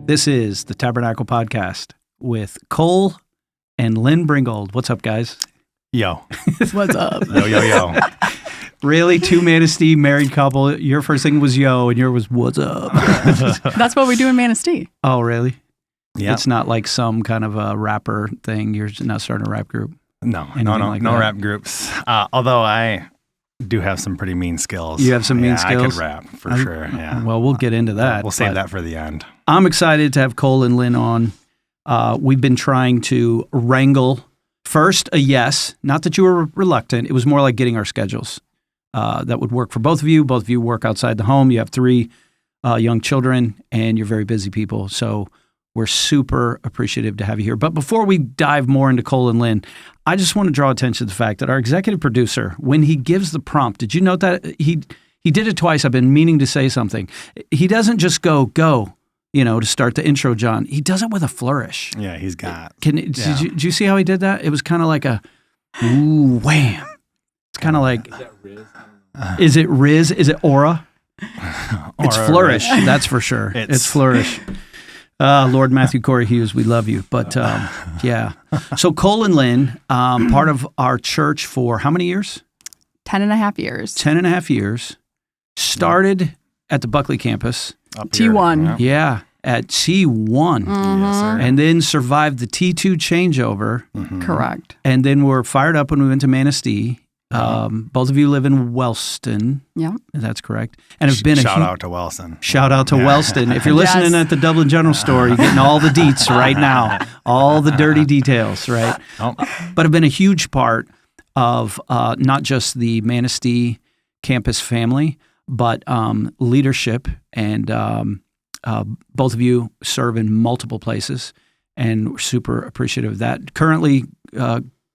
This is the Tabernacle Podcast with Cole and Lynn Bringold. What's up, guys? Yo. What's up? Yo. Really? Two Manistee married couple. Your first thing was yo, and yours was what's up? That's what we do in Manistee. Oh, really? Yeah. It's not like some kind of a rapper thing. You're not starting a rap group. No Like that? rap groups. Although I do have some pretty mean skills. You have some mean skills? I could rap for sure. Yeah. Well, we'll get into that. We'll save that for the end. I'm excited to have Cole and Lynn on. We've been trying to wrangle first a yes. Not that you were reluctant. It was more like getting our schedules that would work for both of you. Both of you work outside the home. You have 3 young children, and you're very busy people. So we're super appreciative to have you here. But before we dive more into Cole and Lynn, I just want to draw attention to the fact that our executive producer, when he gives the prompt, did you note that he did it twice? I've been meaning to say something. He doesn't just go, to start the intro, John. He does it with a flourish. Yeah, he's got. Did you see how he did that? It was kind of like a, ooh, wham. It's kind of like. Is that Riz? Is it Riz? Is it Aura? It's flourish, that's for sure. It's flourish. Lord Matthew Corey Hughes, we love you. But yeah. So Cole and Lynn, part of our church for how many years? 10 and a half years. 10 and a half years. Started at the Buckley campus. Up here. T1. Yeah, at T1. Yes, sir. And then survived the T2 changeover. Mm-hmm. Correct. And then we're fired up when we went to Manistee. Both of you live in Wellston. Yeah. That's correct. And have been Shout out to Wellston. Shout out to Wellston. If you're listening at the Dublin General Store, you're getting all the deets right now, all the dirty details, right? Oh. But have been a huge part of not just the Manistee campus family, but leadership. And both of you serve in multiple places, and we're super appreciative of that. Currently,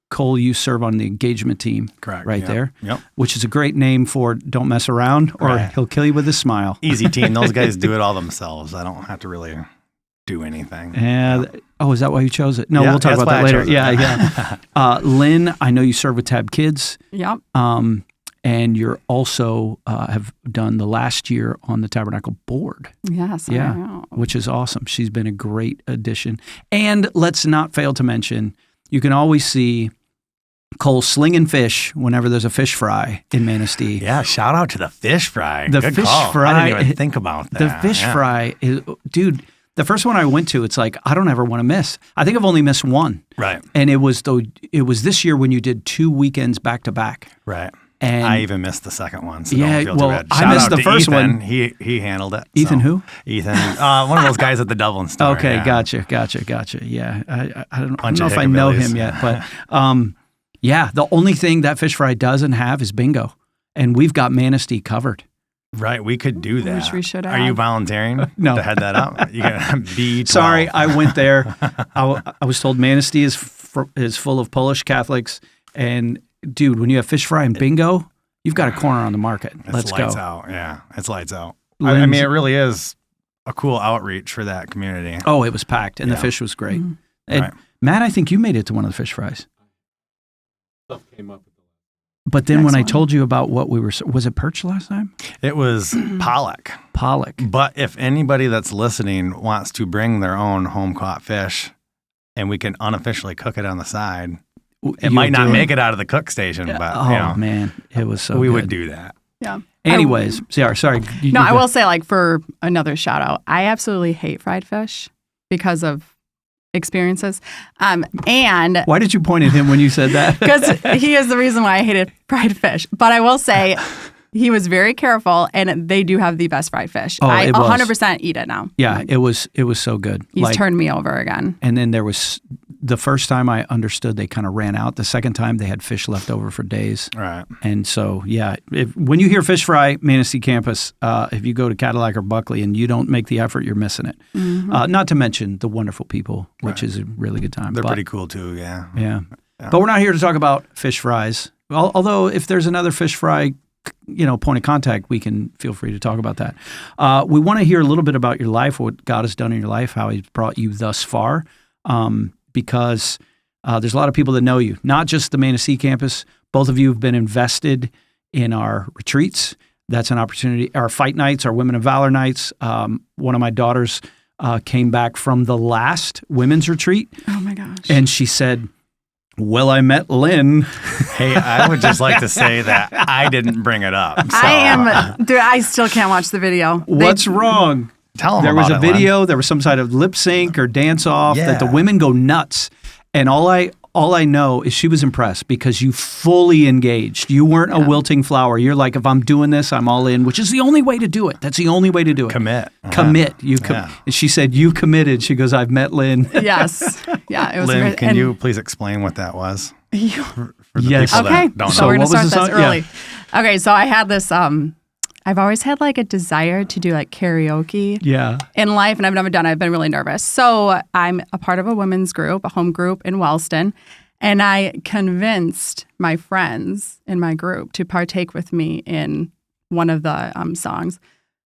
Cole, you serve on the engagement team. Correct. Right there. Yep. Which is a great name for don't mess around or he'll kill you with a smile. Easy team. Those guys do it all themselves. I don't have to really do anything. Oh, is that why you chose it? No, Yeah, we'll talk that's about that why I later. chose it. Yeah. Lynn, I know you serve with Tab Kids. Yep. And you're also have done the last year on the Tabernacle board. Yes. Yeah. I know. Which is awesome. She's been a great addition. And let's not fail to mention, you can always see Cole slinging fish whenever there's a fish fry in Manistee. Yeah, shout out to the fish fry. The Good fish call. fry. I didn't even think about that. The fish fry is, dude, the first one I went to, it's like, I don't ever want to miss. I think I've only missed one. Right. And it was this year when you did 2 weekends back to back. Right. And I even missed the second one, so Yeah, don't feel too well, bad. I Shout missed out the to first Ethan. one. He handled it. Ethan who? Ethan. One of those guys at the Dublin store. Okay, yeah. Gotcha. Yeah, I don't know of if I know hickabillies. him yet, but yeah, the only thing that fish fry doesn't have is bingo, and we've got Manistee covered. Right, we could do that. Which we should Are you have. volunteering No. to head that up? You got B12. Sorry, I went there. I was told Manistee is full of Polish Catholics, and dude, when you have fish fry and bingo, you've got a corner on the market. Let's go. Lights out. Yeah, it's lights out. I mean, it really is a cool outreach for that community. Oh, it was packed, and the Yeah. fish was great. Mm-hmm. And Right. Matt, I think you made it to one of the fish fries. Stuff came up with the But then Next when I one. told you about what we were, was it perch last time? It was pollock. Pollock. But if anybody that's listening wants to bring their own home caught fish, and we can unofficially cook it on the side, it might not make it out of the cook station, but Oh man, it was so. we good. would do that. Yeah. Anyways, sorry. No, I will say, like, for another shout out, I absolutely hate fried fish because of experiences. And Why did you point at him when you said that? because he is the reason why I hated fried fish. But I will say, he was very careful, and they do have the best fried fish. Oh, I it was. 100% eat it now. Yeah, it was so good. He's turned me over again. And then there was the first time I understood they kind of ran out. The second time they had fish left over for days. Right. And so, yeah, when you hear fish fry, Manistee campus, if you go to Cadillac or Buckley and you don't make the effort, you're missing it. Mm-hmm. Not to mention the wonderful people, which is a really good time. They're But- pretty cool too, yeah. Yeah. But we're not here to talk about fish fries. Although if there's another fish fry, point of contact, we can feel free to talk about that. We want to hear a little bit about your life, what God has done in your life, how He's brought you thus far, because there's a lot of people that know you, not just the Manistee campus. Both of you have been invested in our retreats. That's an opportunity. Our fight nights, our Women of Valor nights. One of my daughters came back from the last women's retreat. Oh my gosh. And she said, well, I met Lynn. Hey, I would just like to say that I didn't bring it up. So. Dude, I still can't watch the video. What's wrong? Tell them There about was a it, video, Lynn. there was some sort of lip sync or dance off that the Yeah. women go nuts. And all I know is she was impressed because you fully engaged. You weren't a wilting flower. You're like, if I'm doing this, I'm all in, which is the only way to do it. That's the only way to do it. Commit. Commit. Yeah. And she said, you committed. She goes, I've met Lynn. Yes. Yeah, it was Lynn, amazing. can you please explain what that was? For the Yes. people Okay, that don't so know. we're going what to was start the this song? early. Okay, so I had this, I've always had like a desire to do like karaoke Yeah. in life, and I've never done it. I've been really nervous. So I'm a part of a women's group, a home group in Wellston, and I convinced my friends in my group to partake with me in one of the songs.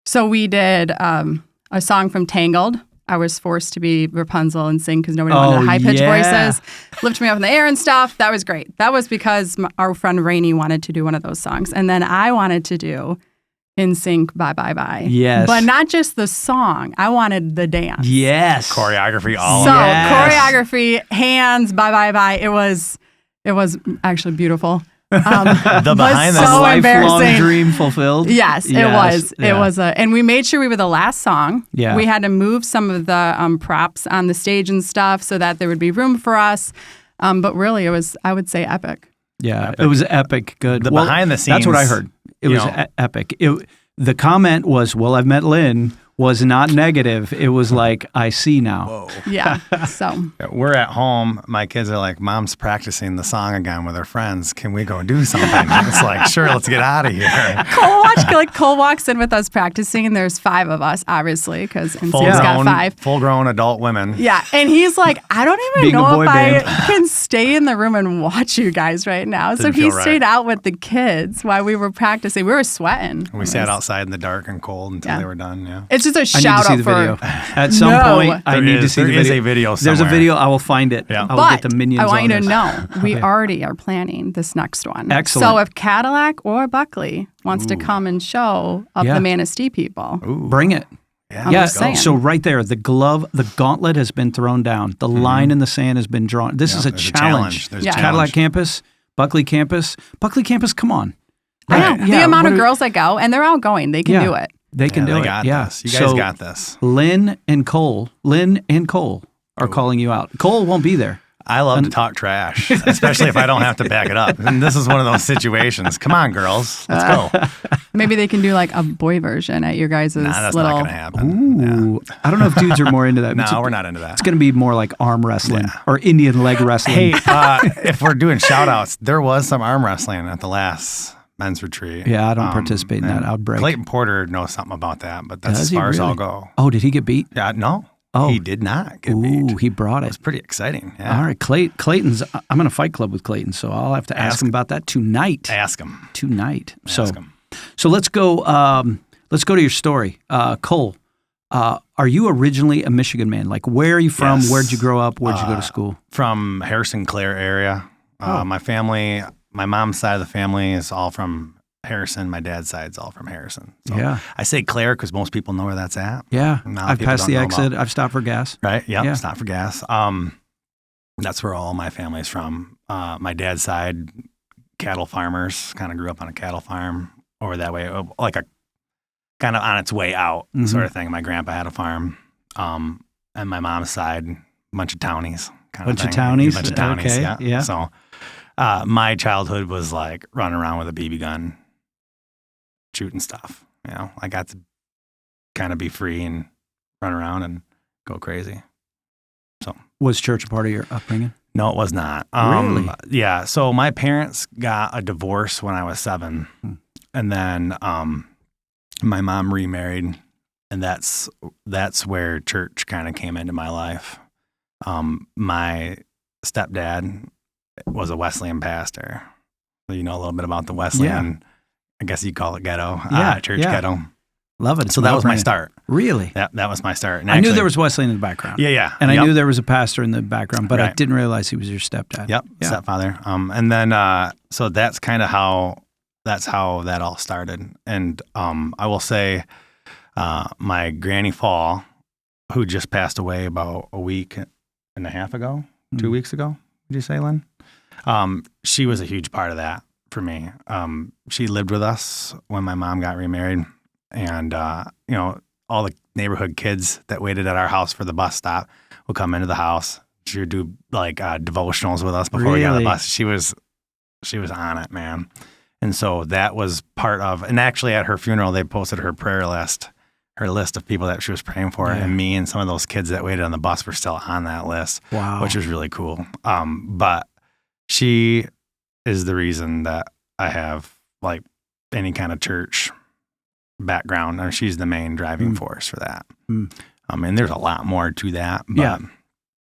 So we did a song from Tangled. I was forced to be Rapunzel and sing because nobody wanted the high-pitched yeah. voices. Lift me up in the air and stuff. That was great. That was because our friend Rainey wanted to do one of those songs. And then I wanted to do In Sync, Bye Bye Bye. Yes. But not just the song. I wanted the dance. Yes. Choreography, all So of it. Yes. choreography, hands, bye bye bye. It was actually beautiful. The was behind the so Lifelong embarrassing. dream fulfilled. Yes, it was. It Yeah. was and we made sure we were the last song. Yeah. We had to move some of the props on the stage and stuff so that there would be room for us. But really, it was, I would say, epic. Yeah, it was epic. Good. The behind the That's what I scenes, heard. It you was know. epic. The comment was, well, I've met Lynn, was not negative. It was like, I see now. Whoa. Yeah. So We're at home. My kids are like, Mom's practicing the song again with her friends. Can we go do something? It's like, sure, let's get out of here. Cole walks in with us practicing, and there's 5 of us, obviously, because NC's got Full-grown, 5. full-grown adult women. Yeah, and he's like, I don't even Being a know boy if I band. can stay in the room and watch you guys right now. So Didn't he feel right. stayed out with the kids while we were practicing. We were sweating. We sat outside in the dark and cold until Yeah. they were done. Yeah. It's just a I need to shout see out the for. video. At some No. point, I There need to is- see the there video. is a video There's a somewhere. video. I will find it. Yeah. I will But get the minions I want you to on this. know we Okay. already are planning this next one. Excellent. So if Cadillac or Buckley wants to come and show up Yeah. the Manistee people, Ooh. Bring it. Yeah. Yeah, just saying. so right there, the gauntlet has been thrown down. The line in the sand has been drawn. This is a there's a challenge. challenge. There's a Yeah. Cadillac challenge. campus, Buckley campus. Buckley campus, come on. I know Yeah, the amount what of are- girls that go, and they're outgoing. They can Yeah. do it. They can Yeah, do they it. got Yeah. this. You guys So got this. Lynn and Cole are calling you out. Cole won't be there. I love to talk trash, especially if I don't have to back it up. And this is one of those situations. Come on, girls. Let's go. Maybe they can do like a boy version at your guys' Nah, that's little. not going to happen. Ooh, I don't know if dudes are more into that. No, we're not into that. It's going to be more like arm wrestling or Indian leg wrestling. Hey, if we're doing shout outs, there was some arm wrestling at the last men's retreat. Yeah, I don't participate in that and outbreak. Clayton Porter knows something about that, but that's Does as he far as I'll really? go. Oh, did he get beat? Yeah, no. Oh. He did not get Ooh, beat. he brought It it. was pretty exciting. Yeah. All right, Clayton's. I'm going to fight club with Clayton, so I'll have to ask him about that tonight. Ask him. Tonight. Ask him. So let's go. Let's go to your story, Cole. Are you originally a Michigan man? Like, where are you from? Yes. Where'd you grow up? Where'd you go to school? From Harrison Clare area. My family, my mom's side of the family is all from Harrison. My dad's side's all from Harrison. So Yeah. I say Clare because most people know where that's at. Yeah, A lot of I've people passed don't the know exit. about- I've stopped for gas. Right? Yep. Yeah. It's not for gas. That's where all my family's from. My dad's side, cattle farmers, kind of grew up on a cattle farm over that way, like a kind of on its way out sort of thing. My grandpa had a farm. And my mom's side, bunch of townies. Bunch of townies? Bunch of townies, Okay, yeah. yeah. So my childhood was like running around with a BB gun, shooting stuff. You know, I got to kind of be free and run around and go crazy. Was church a part of your upbringing? No, it was not. Really? Yeah. So my parents got a divorce when I was 7. And then my mom remarried. And that's where church kind of came into my life. My stepdad was a Wesleyan pastor. So you know a little bit about the Wesleyan, I guess you'd call it ghetto, church ghetto. Love it. So that was my No-brainer. start. Really? That was my start. And I knew actually- there was Wesleyan in the background. Yeah. And I Yep. knew there was a pastor in the background, but I Right. didn't realize he was your stepdad. Yep, Yeah. stepfather. And then so that's kind of how that all started. And I will say, my Granny Fall, who just passed away about a week and a half ago, 2 weeks ago. Did you say, Lynn? She was a huge part of that for me. She lived with us when my mom got remarried, and you know, all the neighborhood kids that waited at our house for the bus stop would come into the house. She would do like devotionals with us before we got on the bus. She was on it, man. And so that was part of, and actually at her funeral, they posted her prayer list, her list of people that she was praying for. Yeah. And me and some of those kids that waited on the bus were still on that list, Wow. which was really cool. But she is the reason that I have like any kind of church background, or she's the main driving force for that. I mean, there's a lot more to that, but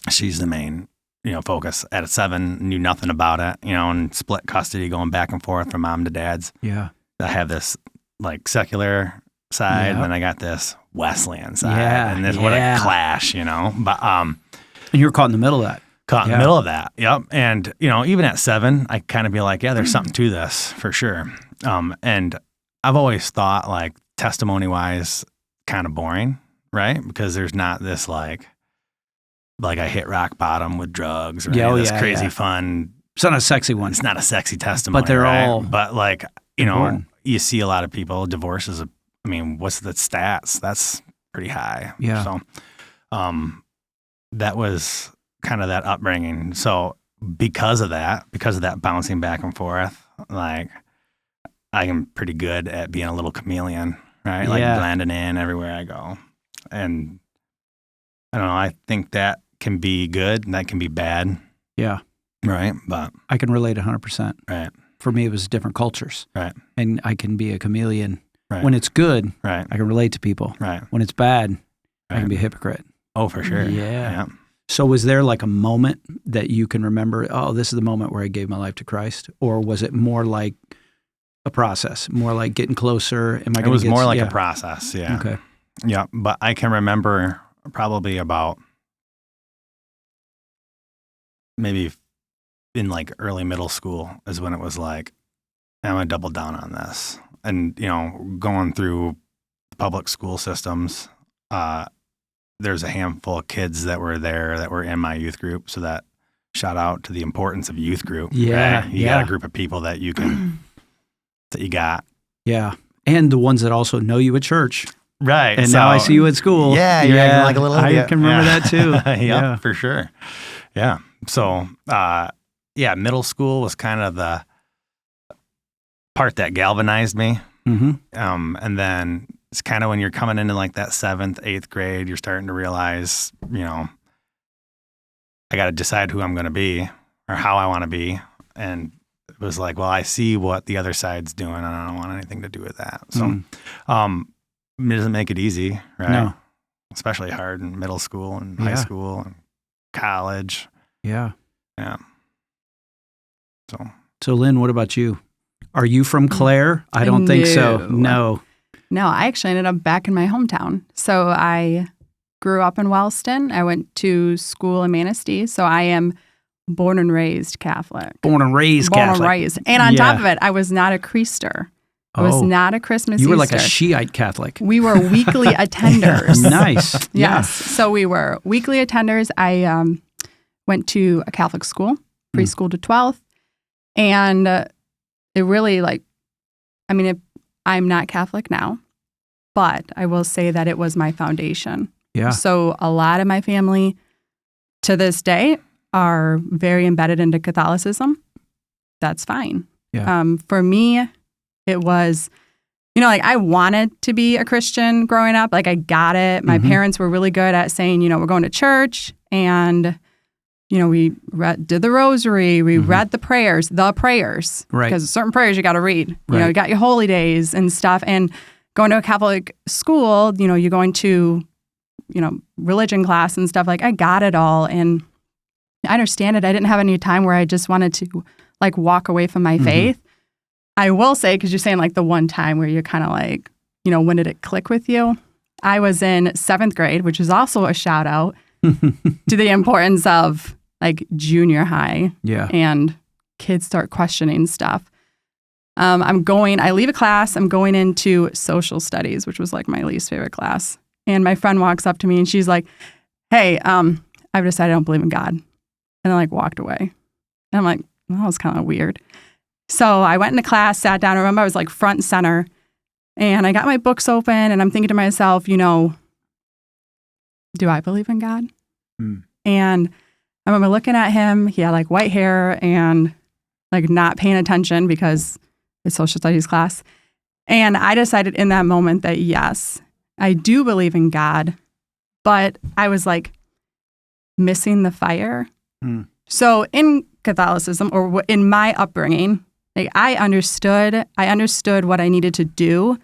she's the main, you know, focus. At 7, knew nothing about it, you know, and split custody going back and forth from mom to dad's. Yeah. I have this like secular side, and then I got this Wesleyan side, and this what a clash, you know. But and you were caught in the middle of that. Caught in the middle of that, yep. And you know, even at 7, I kind of be like, yeah, there's something to this for sure. And I've always thought like testimony wise, kind of boring, right? Because there's not this like I hit rock bottom with drugs or this crazy fun. It's not a sexy one. It's not a sexy testimony, but they're right? all. But like, you important. know, you see a lot of people, divorces. I mean, what's the stats? That's pretty high. Yeah. So, that was kind of that upbringing. So because of that bouncing back and forth, like I am pretty good at being a little chameleon, right? Like blending in everywhere I go. And I don't know, I think that can be good and that can be bad. Yeah. Right. But I can relate 100%. Right. For me, it was different cultures. Right. And I can be a chameleon. Right. When it's good, right, I can relate to people. Right. When it's bad, right. I can be a hypocrite. Oh, for sure. Yeah. So was there like a moment that you can remember, oh, this is the moment where I gave my life to Christ? Or was it more like a process, more like getting closer? It was more like a process, yeah. Okay. Yeah, but I can remember probably about maybe in like early middle school is when it was like, I'm going to double down on this. And, you know, going through the public school systems, there's a handful of kids that were there that were in my youth group. So that shout out to the importance of youth group. Yeah. Right? You got a group of people that you can, that you got. Yeah. And the ones that also know you at church. Right. And now I see you at school. Yeah. You're acting like a little idiot. I can remember that too. Yeah, for sure. Yeah. So, middle school was kind of the part that galvanized me. Mm-hmm. And then it's kind of when you're coming into like that 7th, 8th grade, you're starting to realize, you know, I got to decide who I'm going to be or how I want to be. And it was like, well, I see what the other side's doing and I don't want anything to do with that. So, it doesn't make it easy, right? No. Especially hard in middle school and high school and college. Yeah. Yeah. So Lynn, what about you? Are you from Clare? I don't think so. No. No, I actually ended up back in my hometown. So I grew up in Wellston. I went to school in Manistee. So I am born and raised Catholic. Born and raised Catholic. Born and raised. And on top of it, I was not a creaster. I was not a Christmas You were Easter. like a Shiite Catholic. We were weekly attenders. Nice. Yes. So we were weekly attenders. I went to a Catholic school, preschool to 12th. And it really I'm not Catholic now, but I will say that it was my foundation. Yeah. So a lot of my family to this day are very embedded into Catholicism. That's fine. Yeah. For me, it was, I wanted to be a Christian growing up. Like I got it. My parents were really good at saying, we're going to church and, we did the rosary. We read the prayers, right? Because certain prayers you got to read. Right. You got your holy days and stuff. And going to a Catholic school, you're going to, religion class and stuff. Like I got it all. And I understand it. I didn't have any time where I just wanted to like walk away from my faith. I will say, because you're saying like the one time where you're kind of like, when did it click with you? I was in 7th grade, which is also a shout out to the importance of like junior high. Yeah. And kids start questioning stuff. I leave a class, I'm going into social studies, which was like my least favorite class. and my friend walks up to me and she's like, hey, I've decided I don't believe in God. And then like walked away. And I'm like, well, that was kind of weird. So I went into class, sat down. I remember I was like front and center, and I got my books open and I'm thinking to myself, you know, do I believe in God? And I remember looking at him. He had like white hair and like not paying attention because it's social studies class. And I decided in that moment that yes, I do believe in God, but I was like missing the fire. So in Catholicism, or in my upbringing, like I understood what I needed to do.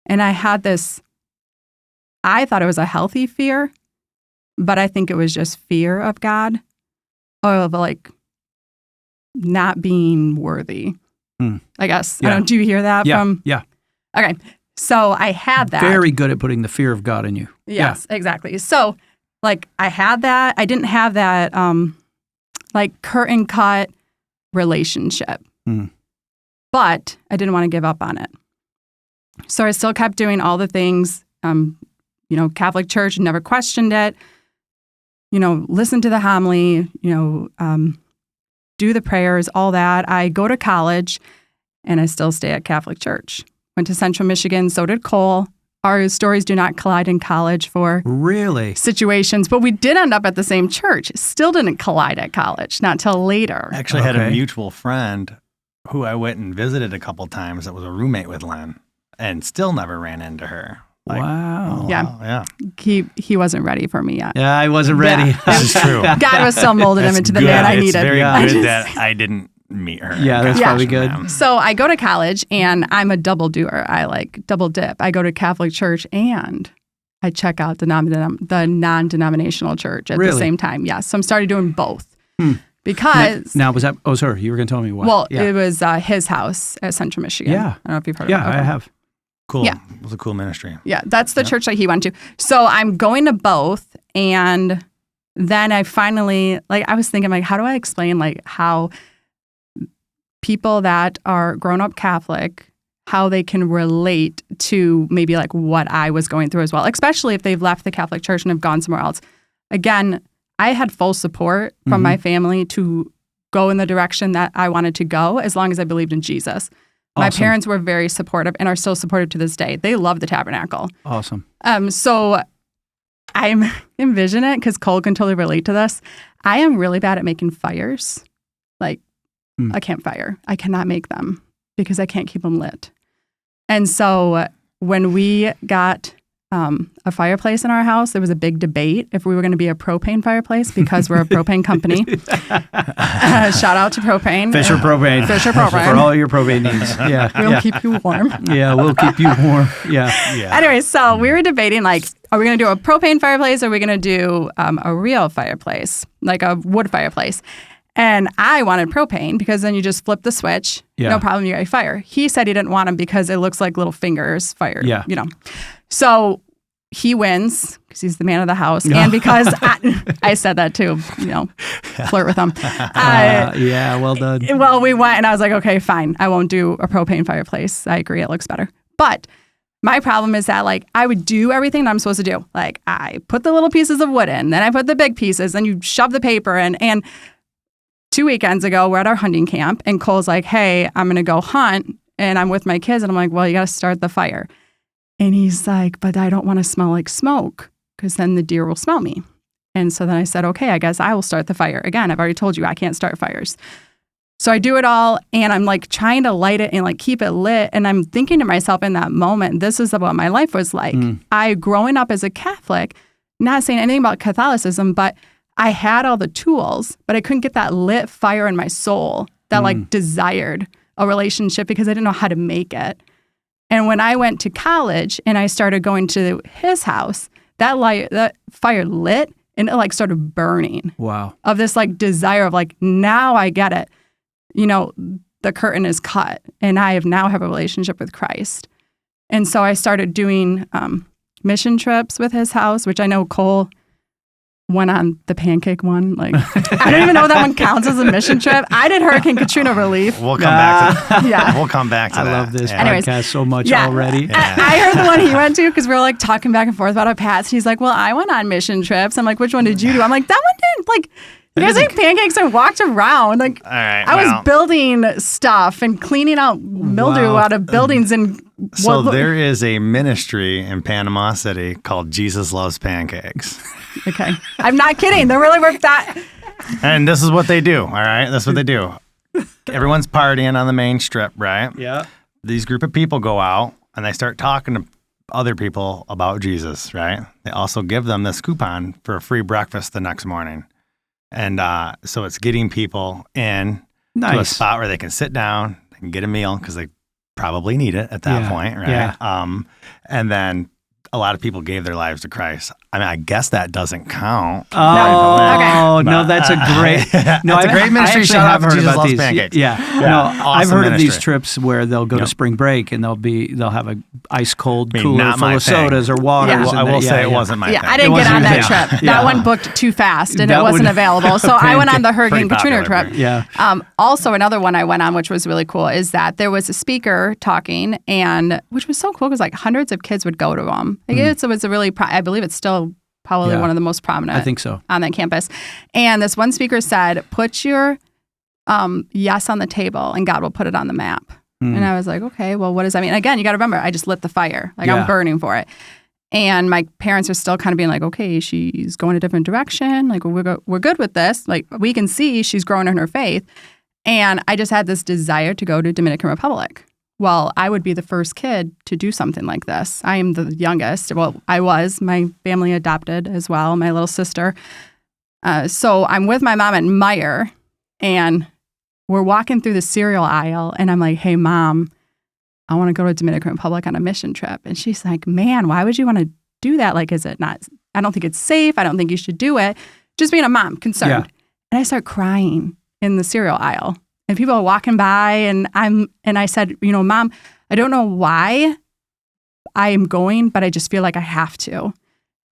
And I had this, I thought it was a healthy fear, but I think it was just fear of God, or of like not being worthy, I guess. Yeah. I don't, do you hear that from? Yeah. Okay. So I had that. Very good at putting the fear of God in you. Yes, exactly. So like I had that. I didn't have that like curtain cut relationship, but I didn't want to give up on it. So I still kept doing all the things, Catholic Church, never questioned it, listen to the homily, do the prayers, all that. I go to college and I still stay at Catholic Church. Went to Central Michigan, so did Cole. Our stories do not collide in college for really situations, but we did end up at the same church. Still didn't collide at college, not till later. I actually had a mutual friend who I went and visited a couple times that was a roommate with Lynn, and still never ran into her. Like, wow. oh, Yeah. wow, yeah. He wasn't ready for me yet. Yeah, I wasn't ready. Yeah. This is true. God was still molding him into the good. man I It's needed. very Yeah. good that I didn't meet her. Yeah, that's probably good. Ma'am. So I go to college and I'm a double doer. I like double dip. I go to Catholic Church and I check out the non-denominational church at the Really? same time. Yes. So I'm started doing both because Now, was that, oh, sorry, you were going to tell me what? well, yeah. it was his house at Central Michigan. Yeah. I don't know if you've heard Yeah, of it. I have. Cool. Yeah. It was a cool ministry. Yeah, that's the church that he went to. So I'm going to both, and then I finally, I was thinking, how do I explain, how people that are grown up Catholic, how they can relate to maybe, what I was going through as well, especially if they've left the Catholic Church and have gone somewhere else. Again, I had full support from my family to go in the direction that I wanted to go, as long as I believed in Jesus. My Awesome. parents were very supportive and are still supportive to this day. They love the tabernacle. Awesome. So I'm envision it because Cole can totally relate to this. I am really bad at making fires, a campfire. I cannot make them because I can't keep them lit. And so when we got a fireplace in our house, there was a big debate if we were going to be a propane fireplace because we're a propane company. Shout out to propane. Fisher Propane. Fisher Propane. For all your propane needs. Yeah. We'll keep you warm. Yeah, we'll keep you warm. Yeah. Anyway, so we were debating, are we going to do a propane fireplace or are we going to do a real fireplace, like a wood fireplace? And I wanted propane because then you just flip the switch. Yeah. No problem, you got a fire. He said he didn't want them because it looks like little fingers fired. Yeah. So he wins because he's the man of the house. And because I said that too, flirt with him. Yeah, well done. Well, we went and I was like, okay, fine. I won't do a propane fireplace. I agree. It looks better. But my problem is that I would do everything that I'm supposed to do. I put the little pieces of wood in, then I put the big pieces, then you shove the paper in. And 2 weekends ago, we're at our hunting camp and Cole's like, hey, I'm going to go hunt. And I'm with my kids. And I'm like, well, you got to start the fire. And he's like, but I don't want to smell like smoke because then the deer will smell me. And so then I said, okay, I guess I will start the fire. Again, I've already told you I can't start fires. So I do it all and I'm trying to light it and keep it lit. And I'm thinking to myself in that moment, this is what my life was like. I, growing up as a Catholic, not saying anything about Catholicism, but I had all the tools, but I couldn't get that lit fire in my soul that desired a relationship because I didn't know how to make it. And when I went to college and I started going to his house, that fire lit and it started burning. Wow. Of this desire of now I get it. The curtain is cut and I now have a relationship with Christ. And so I started doing mission trips with his house, which I know Cole went on the pancake one. Like, I don't even know if that one counts as a mission trip. I did Hurricane Katrina relief. We'll come back to Yeah. We'll come back to that. I love this Anyways, podcast so much yeah. already. Yeah. I heard the one he went to because we were like talking back and forth about our past. He's like, well, I went on mission trips. I'm like, which one did you do? I'm like, that one didn't. Like, you guys ate pancakes and walked around. Like, All right, I was building stuff and cleaning out mildew Wow. out of buildings. And So there is a ministry in Panama City called Jesus Loves Pancakes. Okay. I'm not kidding. They're really worth that. And this is what they do, all right? That's what they do. Everyone's partying on the main strip, right? Yeah. These group of people go out and they start talking to other people about Jesus, right? They also give them this coupon for a free breakfast the next morning. And so it's getting people in to a Nice. spot where they can sit down, they can get a meal because they probably need it at that Yeah, point, right? yeah. And then a lot of people gave their lives to Christ. I mean, I guess that doesn't count. Oh, Okay. no, that's a great. No, That's a great ministry. I actually Shout out have to heard Jesus about Loves these. Pancakes. Yeah. No, I've Awesome heard of these ministry. trips where they'll go to Yep. spring break and they'll have a ice cold I mean, cooler not full my of thing. sodas or waters. Yeah. I will say it wasn't my Yeah, thing. I didn't It get on wasn't that your trip. thing. That Yeah. one booked too fast and That it wasn't would- available. So I went on the Hurricane Pretty Katrina popular trip. brand. Yeah. Also, another one I went on, which was really cool, is that there was a speaker talking, and which was so cool because like hundreds of kids would go to them. Like, it was a really, I believe it's still probably Yeah. one of the most prominent I think so. on that campus. And this one speaker said, put your yes on the table and God will put it on the map. And I was like, okay, well, what does that mean? Again, you got to remember, I just lit the fire. Like, Yeah. I'm burning for it. And my parents are still kind of being like, okay, she's going a different direction. Like, we're good with this. Like, we can see she's growing in her faith. And I just had this desire to go to Dominican Republic. Well, I would be the first kid to do something like this. I am the youngest. Well, I was. My family adopted as well, my little sister. So I'm with my mom at Meijer, and we're walking through the cereal aisle, and I'm like, hey, Mom, I want to go to Dominican Republic on a mission trip. And she's like, man, why would you want to do that? Like, is it not, I don't think it's safe. I don't think you should do it. Just being a mom, concerned. Yeah. And I start crying in the cereal aisle. And people are walking by, and I said, Mom, I don't know why I am going, but I just feel like I have to.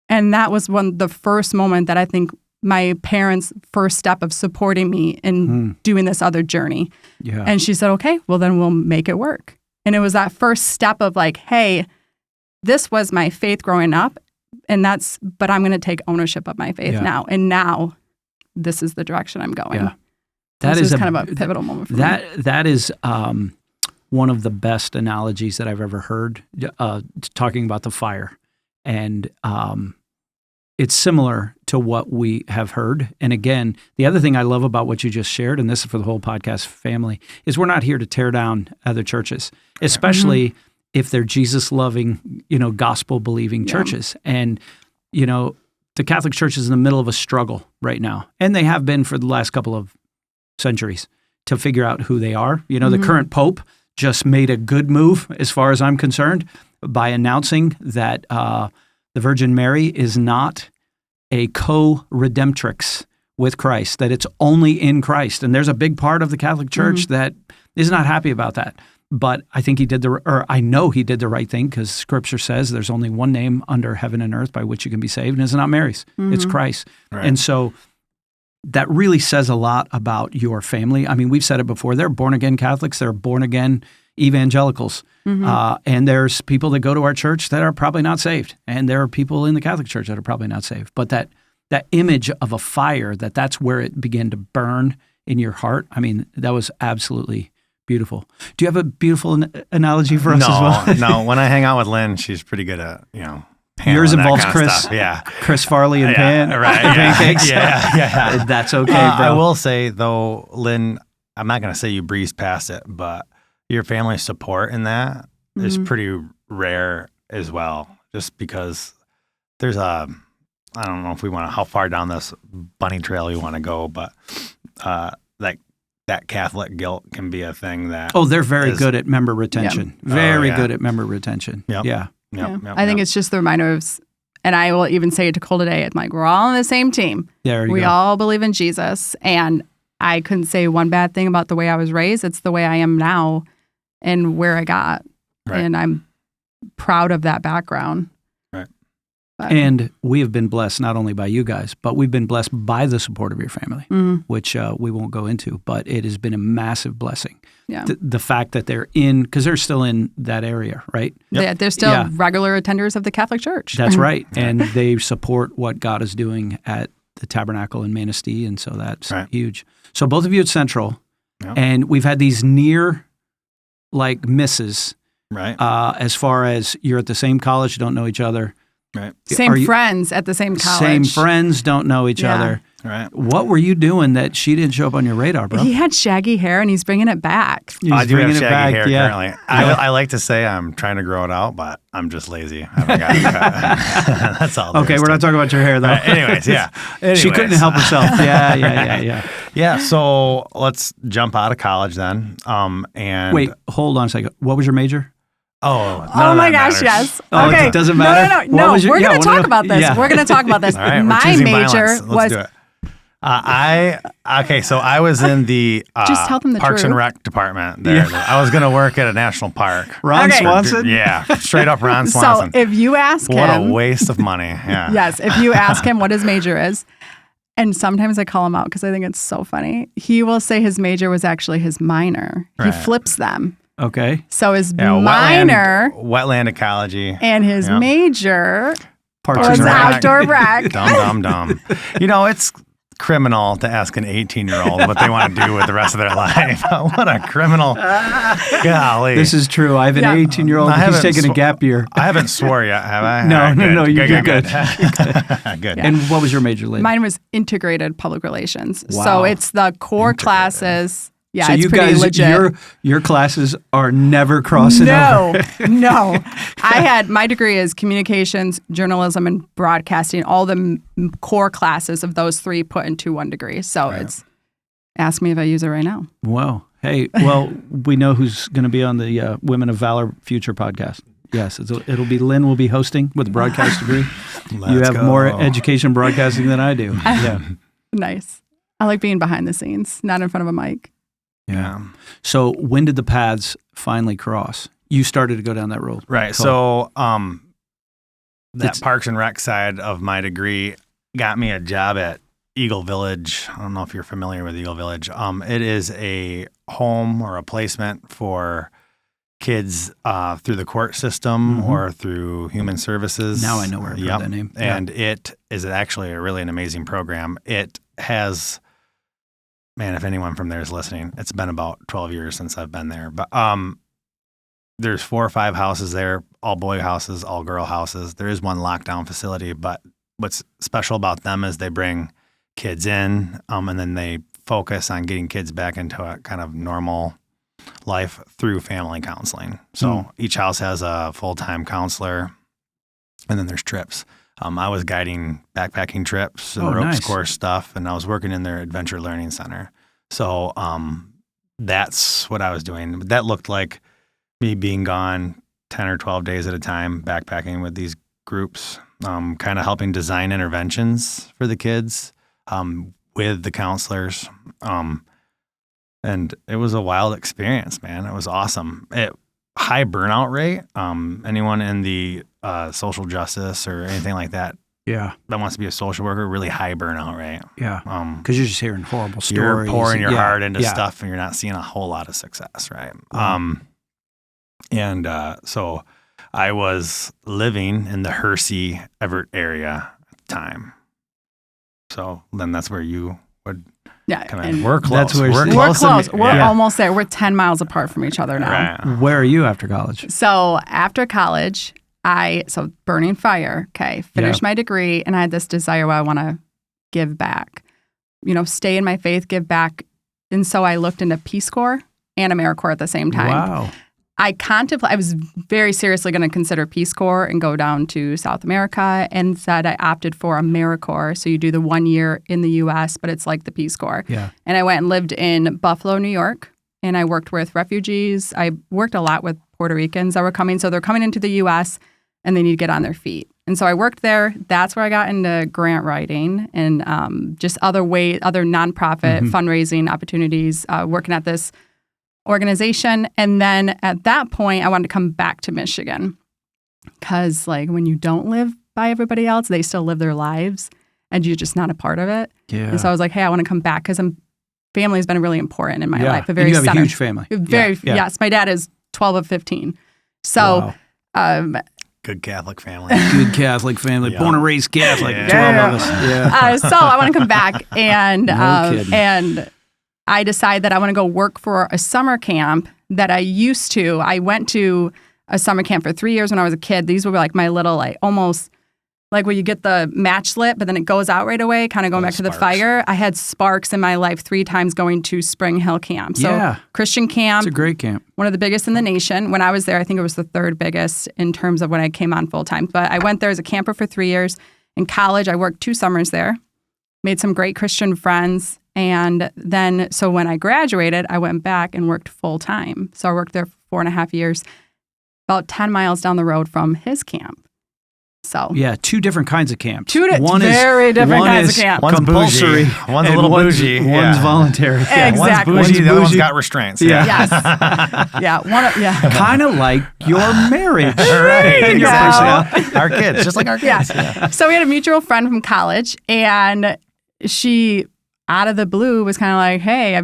And that was the first moment that I think my parents' first step of supporting me in doing this other journey. Yeah. And she said, okay, well, then we'll make it work. And it was that first step of like, hey, this was my faith growing up, but I'm going to take ownership of my faith now. And now this is the direction I'm going. Yeah. That is kind of a pivotal moment for me. That is one of the best analogies that I've ever heard, talking about the fire. And it's similar to what we have heard. And again, the other thing I love about what you just shared, and this is for the whole podcast family, is we're not here to tear down other churches, especially if they're Jesus-loving, gospel-believing churches. And, the Catholic Church is in the middle of a struggle right now. And they have been for the last couple of centuries to figure out who they are. The current Pope just made a good move, as far as I'm concerned, by announcing that the Virgin Mary is not a co-redemptrix with Christ, that it's only in Christ. And there's a big part of the Catholic Church that is not happy about that. But I think I know he did the right thing, because Scripture says there's only one name under heaven and earth by which you can be saved, and it's not Mary's, it's Christ. Right. And so that really says a lot about your family. I mean, we've said it before. They're born-again Catholics. They're born-again evangelicals. And there's people that go to our church that are probably not saved. And there are people in the Catholic Church that are probably not saved. But that image of a fire, that's where it began to burn in your heart, I mean, that was absolutely beautiful. Do you have a beautiful analogy for us as well? No. When I hang out with Lynn, she's pretty good at, handling Yours that involves kind of Chris. stuff. Yeah. Chris Farley and pancakes. Yeah. That's okay, bro. I will say, though, Lynn, I'm not going to say you breezed past it, but your family's support in that is pretty rare as well, just because there's I don't know if how far down this bunny trail you want to go, but that Catholic guilt can be a thing that. Oh, they're very good at member retention. Yeah. Very good at member retention. Yep. Yeah. Yep. I think it's just the reminder of, and I will even say it to Cole today, it's like, we're all on the same team. There you We go. all believe in Jesus. And I couldn't say one bad thing about the way I was raised. It's the way I am now and where I got. Right. And I'm proud of that background. Right. But, And we have been blessed not only by you guys, but we've been blessed by the support of your family, which we won't go into, but it has been a massive blessing. yeah. The fact that they're because they're still in that area, right? They're still regular attenders of the Catholic Church. That's right. And they support what God is doing at the Tabernacle in Manistee, and so that's huge. So both of you at Central, and we've had these near misses, Right. as far as you're at the same college, don't know each other. Right. Same friends at the same college. Same friends, don't know each other. Right. What were you doing that she didn't show up on your radar, bro? He had shaggy hair and he's bringing it back. I do have bringing it shaggy back, hair yeah. currently. I like to say I'm trying to grow it out, but I'm just lazy. I haven't got it cut. That's all. Okay, we're not talking about your hair, though. Anyways, yeah. She couldn't help herself. Yeah. Yeah, so let's jump out of college then. And Wait, hold on a second. What was your major? Oh my gosh, yes. Oh, Okay. it doesn't matter? No. What was your- We're going to talk what- about this. yeah. We're going to talk about this. All right, we're My choosing major violence. Let's do it. So I was in the Just tell them the Parks and truth. Rec department there. I was going to work at a national park. Ron Okay. Swanson? Yeah, straight up Ron So Swanson. if you ask What him, a waste of money. Yeah. yes, if you ask him what his major is, and sometimes I call him out because I think it's so funny, he will say his major was actually his minor. He Right. flips them. Okay. So his Yeah, minor wetland ecology. and his Yeah. major Parks was and Rec. outdoor rec. Dumb. It's criminal to ask an 18-year-old what they want to do with the rest of their life. What a criminal. Golly. This is true. I have an Yeah. 18-year-old. I He's haven't taking a gap year. I haven't swore yet, have I? No, All right, no, you're good. Good. And what was your major, Lynn? Mine was integrated public relations. Wow. So it's the core classes. Yeah, so it's you pretty guys, legit. your classes are never crossing over. No. My degree is communications, journalism, and broadcasting, all the core classes of those three put into one degree. So it's, ask me if I use it right now. Wow. Hey, well, we know who's going to be on the Women of Valor Future podcast. Yes, it'll be Lynn will be hosting with a broadcast degree. You have more education broadcasting than I do. Yeah. Nice. I like being behind the scenes, not in front of a mic. Yeah. So when did the paths finally cross? You started to go down that road. Right. Cool. So that Parks and Rec side of my degree got me a job at Eagle Village. I don't know if you're familiar with Eagle Village. It is a home or a placement for kids through the court system or through human services. Now I know where I've heard that name. And it is actually an amazing program. It has, man, if anyone from there is listening, it's been about 12 years since I've been there. But there's 4 or 5 houses there, all boy houses, all girl houses. There is one lockdown facility, but what's special about them is they bring kids in and then they focus on getting kids back into a kind of normal life through family counseling. So each house has a full-time counselor, and then there's trips. I was guiding backpacking trips and ropes course stuff, and I was working in their adventure learning center. So that's what I was doing. That looked like me being gone 10 or 12 days at a time, backpacking with these groups, kind of helping design interventions for the kids with the counselors. And it was a wild experience, man. It was awesome. High burnout rate. Anyone in the social justice or anything like that that wants to be a social worker, really high burnout rate. Yeah. Because you're just hearing horrible stories. You're pouring your heart into stuff and you're not seeing a whole lot of success, right? So I was living in the Hersey, Everett area at the time. So then that's where you would come in. We're close. That's where We're close. We're almost there. We're 10 miles apart from each other now. Right. Where are you after college? So after college, burning fire, finished my degree, and I had this desire where I want to give back, stay in my faith, give back. And so I looked into Peace Corps and AmeriCorps at the same time. Wow. I was very seriously going to consider Peace Corps and go down to South America, and instead I opted for AmeriCorps. So you do the 1 year in the U.S., but it's like the Peace Corps. Yeah. And I went and lived in Buffalo, New York, and I worked with refugees. I worked a lot with Puerto Ricans that were coming. So they're coming into the U.S., and they need to get on their feet. And so I worked there. That's where I got into grant writing and just other nonprofit fundraising opportunities, working at this organization. And then at that point, I wanted to come back to Michigan because when you don't live by everybody else. They still live their lives and you're just not a part of it. Yeah. And so I was like, hey, I want to come back because family has been really important in my life. And you have a huge family. Yes. My dad is 12 of 15. So, good Catholic family. Good Catholic family. Yeah. Born and raised Catholic. Yeah. 12 of us. Yeah. so I want to come back and, No kidding. and I decide that I want to go work for a summer camp that I used to. I went to a summer camp for 3 years when I was a kid. These were like my little, like almost like where you get the match lit, but then it goes out right away, kind of going back to the fire. I had sparks in my life 3 times going to Spring Hill Camp. So Christian camp. It's a great camp. One of the biggest in the nation. When I was there, I think it was the 3rd biggest in terms of when I came on full time. But I went there as a camper for 3 years. In college, I worked 2 summers there, made some great Christian friends. And then, so when I graduated, I went back and worked full time. So I worked there for 4.5 years, about 10 miles down the road from his camp. So 2 different kinds of camps. Very different kinds of camps. One's compulsory. bougie. One's a little bougie. One's voluntary. Exactly. One's bougie, the other one's got restraints. Yeah. Yes. Kind of like your marriage. Right. And your personality. Our kids, just like our kids. Yeah. So we had a mutual friend from college, and she, out of the blue, was kind of like, hey,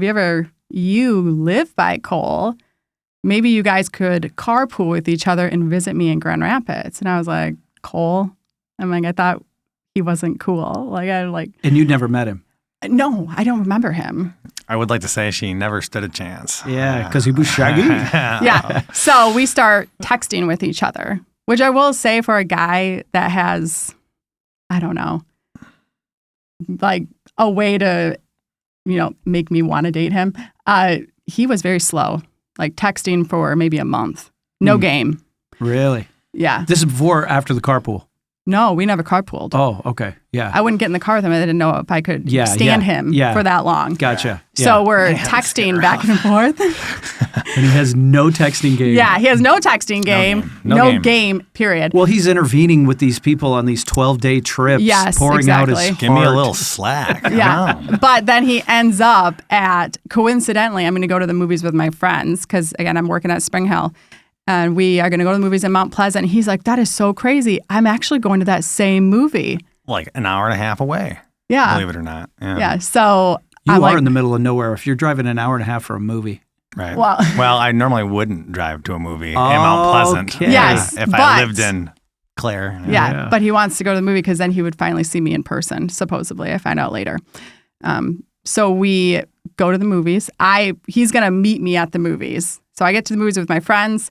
you live by Cole. Maybe you guys could carpool with each other and visit me in Grand Rapids. And I was like, Cole? I'm like, I thought he wasn't cool. And you'd never met him? No, I don't remember him. I would like to say she never stood a chance. Yeah, because he was shaggy. Yeah. So we start texting with each other, which I will say for a guy that has, I don't know, like a way to, make me want to date him. He was very slow, like texting for maybe a month. No game. Really? Yeah. This is before or after the carpool? No, we never carpooled. Oh, okay. Yeah. I wouldn't get in the car with him. I didn't know if I could stand him for that long. Gotcha. So we're texting back and forth. And he has no texting game. Yeah, he has no texting game. No game, period. Well, he's intervening with these people on these 12-day trips. Yes, pouring out his heart. Give me a little slack. Yeah. But then he ends up coincidentally, I'm going to go to the movies with my friends because, again, I'm working at Spring Hill. And we are going to go to the movies in Mount Pleasant. And he's like, that is so crazy. I'm actually going to that same movie. Like an hour and a half away. Yeah. Believe it or not. Yeah. So you are in the middle of nowhere if you're driving an hour and a half for a movie. Right. Well, I normally wouldn't drive to a movie in Mount Pleasant. Okay. Yes. If I lived in Claire. Yeah. But he wants to go to the movie because then he would finally see me in person, supposedly. I find out later. So we go to the movies. He's going to meet me at the movies. So I get to the movies with my friends.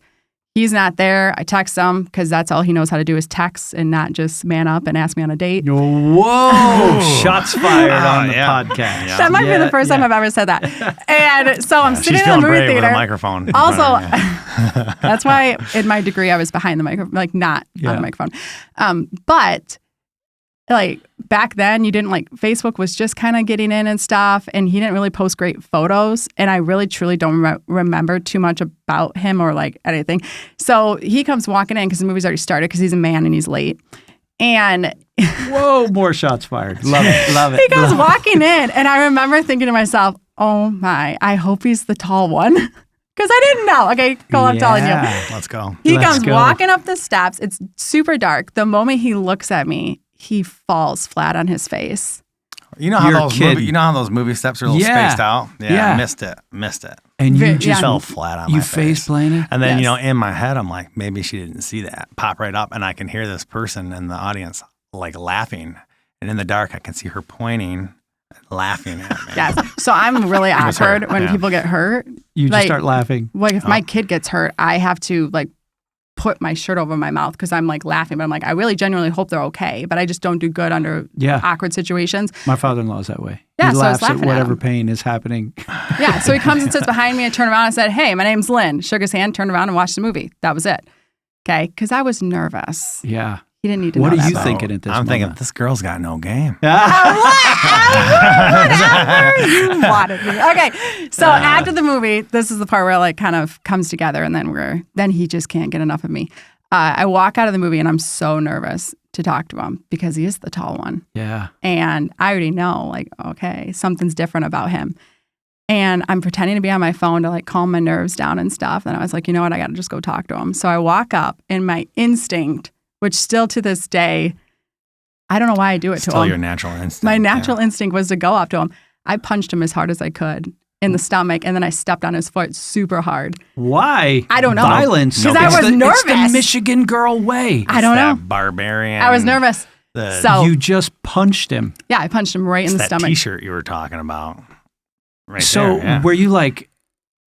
He's not there. I text him because that's all he knows how to do is text and not just man up and ask me on a date. Whoa! Shots fired on the podcast. Yeah. That might be the first time I've ever said that. And so I'm sitting She's in the feeling movie brave theater. with a microphone. Also, that's why in my degree I was behind the microphone, like not on the microphone. But like back then, you didn't Facebook was just kind of getting in and stuff, and he didn't really post great photos. And I really, truly don't remember too much about him or anything. So he comes walking in because the movie's already started because he's a man and he's late. And whoa, more shots fired. Love it. Love it. He comes walking in, and I remember thinking to myself, oh my, I hope he's the tall one. Because I didn't know. Okay, Cole, I'm telling you. Let's go. He comes walking up the steps. It's super dark. The moment he looks at me, he falls flat on his face. You know how those movie steps are a little spaced out? Yeah. Missed it. And you just fell flat on my face. You face planted? And then, in my head, I'm like, maybe she didn't see that. Pop right up, and I can hear this person in the audience laughing. And in the dark, I can see her pointing, laughing at me. Yes. So I'm really awkward when people get hurt. You just start laughing. If my kid gets hurt, I have to put my shirt over my mouth because I'm laughing, but I'm I really genuinely hope they're okay, but I just don't do good under awkward situations. My father-in-law's that way. Yeah, he so laughs I was laughing at whatever pain is happening. Yeah, so he comes and sits behind me. I turn around and said, hey, my name's Lynn. Shook his hand, turned around and watched the movie. That was it. Okay, because I was nervous. Yeah. He didn't need to know What that. are you thinking at this moment? I'm thinking, this girl's got no game. Whatever you wanted me. Okay, so after the movie, this is the part where it kind of comes together, and then he just can't get enough of me. I walk out of the movie, and I'm so nervous to talk to him because he is the tall one. Yeah. And I already know, okay, something's different about him. And I'm pretending to be on my phone to calm my nerves down and stuff. And I was like, you know what? I got to just go talk to him. So I walk up, and my instinct, which still to this day I don't know why I do it to Still him. your natural instinct. My natural instinct was to go up to him. I punched him as hard as I could in the stomach, and then I stepped on his foot super hard. Why? I don't know. Violence. Because I It's was the- nervous. It's the Michigan girl way. I don't know. That barbarian. I was nervous. The, So You just punched him. yeah, I punched him right in the that stomach. T-shirt you were talking about. Right So there, yeah. were you like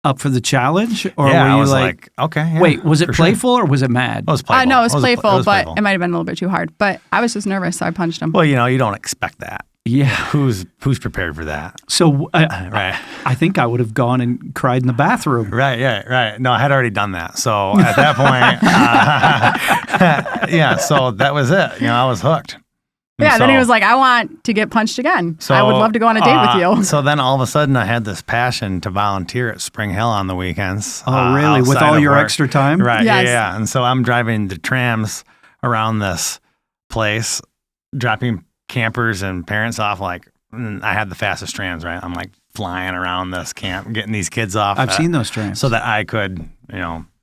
up for the challenge, or yeah, were I you was like, okay. Yeah, wait, was it for sure. playful or was it mad? It was playful. No, it was playful, it but it might have been a little bit too hard. But I was just nervous, so I punched him. Well, you don't expect that. Yeah. Who's prepared for that? So Right. I think I would have gone and cried in the bathroom. Right, yeah, right. No, I had already done that. So at that point, yeah, so that was it. I was hooked. And Yeah, then he so- was like, I want to get punched again. So, I would love to go on a date with you. So then all of a sudden I had this passion to volunteer at Spring Hill on the weekends. Oh, really? With outside all of your work. extra time? Right, Yes. yeah. And so I'm driving the trams around this place, dropping campers and parents off. I had the fastest trams, right? I'm like flying around this camp, getting these kids off. I've seen those trams. So that I could,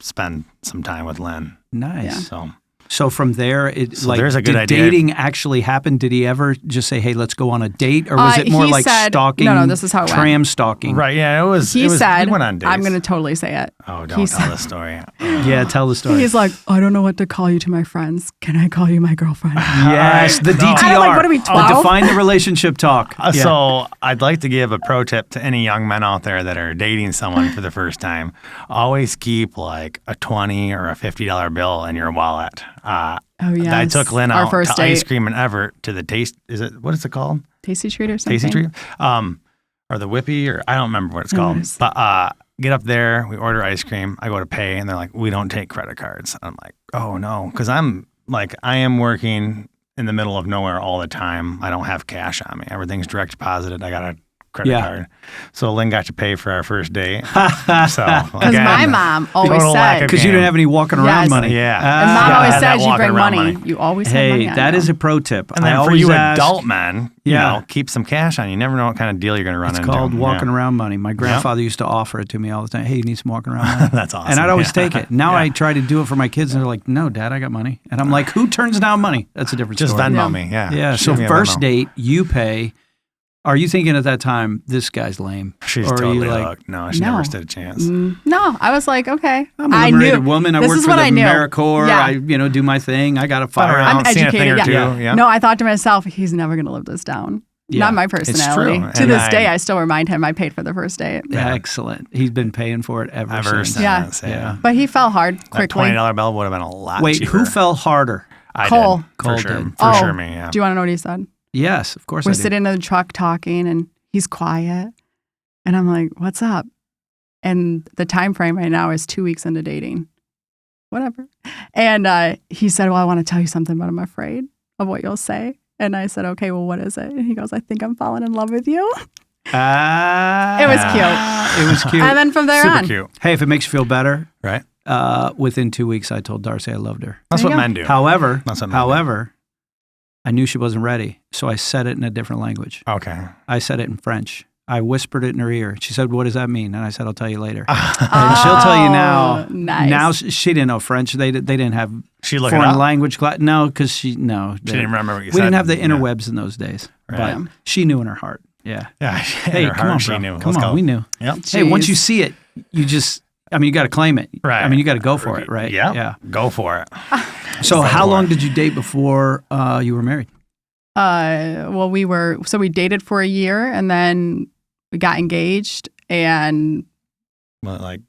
spend some time with Lynn. Nice. So So from there, there's a good did idea. dating actually happen? Did he ever just say, "Hey, let's go on a date," or was it more He like said- stalking? No, this is how it went. tram stalking. right, yeah, it was. He it was, said, we went on dates. I'm going to totally say it. Oh, he don't said- tell the story. Yeah, tell the story. He's like, I don't know what to call you to my friends. Can I call you my girlfriend? Yes, the No. DTR. I don't like, what are we, 12? Define the relationship talk. Yeah. So I'd like to give a pro tip to any young men out there that are dating someone for the first time. Always keep like a $20 or a $50 bill in your wallet. Oh, yes. I took Lynn Our out first to ice date. cream and Everett to the what is it called? Tasty treat or something? Tasty treat? Or the Whippy, or I don't remember what it's called. Nice. But get up there, we order ice cream. I go to pay, and they're like, we don't take credit cards. I'm like, oh no, because I am working in the middle of nowhere all the time. I don't have cash on me. Everything's direct deposited. I got a credit Yeah. card. So Lynn got to pay for our first date. So Because my mom always total lack said, of Because you didn't have any walking around Yes. money. Yeah. and mom Yeah, I always had that says you walking bring around money. money. You always have Hey, money on that you. is a pro tip. And then I for always you ask, adult men, Yeah. keep some cash on you. You never know what kind of deal you're going to run It's into. called walking Yeah. around money. My grandfather used to offer it to me all the time. Hey, you need some walking around money? That's awesome. And I'd always Yeah. take it. Now I try to do it for my kids, and they're like, "No, Dad, I got money." And I'm like, "Who turns down money?" That's a different Just story. Venmo Yeah. me. Yeah. Yeah. Shoot So me a first Venmo. date, you pay. Are you thinking at that time, this guy's lame? She's Or are totally you like, hooked. No, she No. never stood a chance. No, I was like, okay. I'm a I liberated knew. woman. I This work is for what the I knew. AmeriCorps. Yeah. I, do my thing. I got a Been around, firearm. I'm seen a thing educated, or two. yeah. Yeah. No, I thought to myself, he's never going to live this down. Yeah. Not my It's true. personality. To And this I- day, I still remind him I paid for the first date. Excellent. He's been paying for it ever since. Yeah. Yeah. But he fell hard That quickly. $20 bill would have been a lot Wait, cheaper. who fell harder? I Cole. did. Cole For sure. did. For Oh, sure, me, yeah. Do you want to know what he said? Yes, of course We're I do. sitting in the truck talking, and he's quiet. And I'm like, what's up? And the time frame right now is 2 weeks into dating. Whatever. And he said, well, I want to tell you something, but I'm afraid of what you'll say. And I said, okay, well, what is it? And he goes, I think I'm falling in love with you. Ah, It was cute. It was cute. And then from there Super on. cute. Hey, if it makes you feel better, Right? within 2 weeks, I told Darcy I loved her. That's There what you go. men do. However, That's what men do. I knew she wasn't ready, so I said it in a different language. Okay. I said it in French. I whispered it in her ear. She said, "What does that mean?" And I said, "I'll tell you later." And she'll tell you now. Oh, nice. Now she didn't know French. They didn't have She looked it foreign up? language class. No, because she didn't remember what you we said. didn't have the Yeah. interwebs in those days, Right. but she knew in her heart. Yeah. Yeah. Hey, in her come heart, on, she bro. knew. Come Let's on, go. we knew. Yep. Hey, once you Jeez. see it, you just. I mean, you got to claim it. Right. I mean, you got to go for it, right? Yep. Yeah. Go for it. So, how for long it. did you date before you were married? Well, we dated for a year, and then we got engaged, and Well, like, it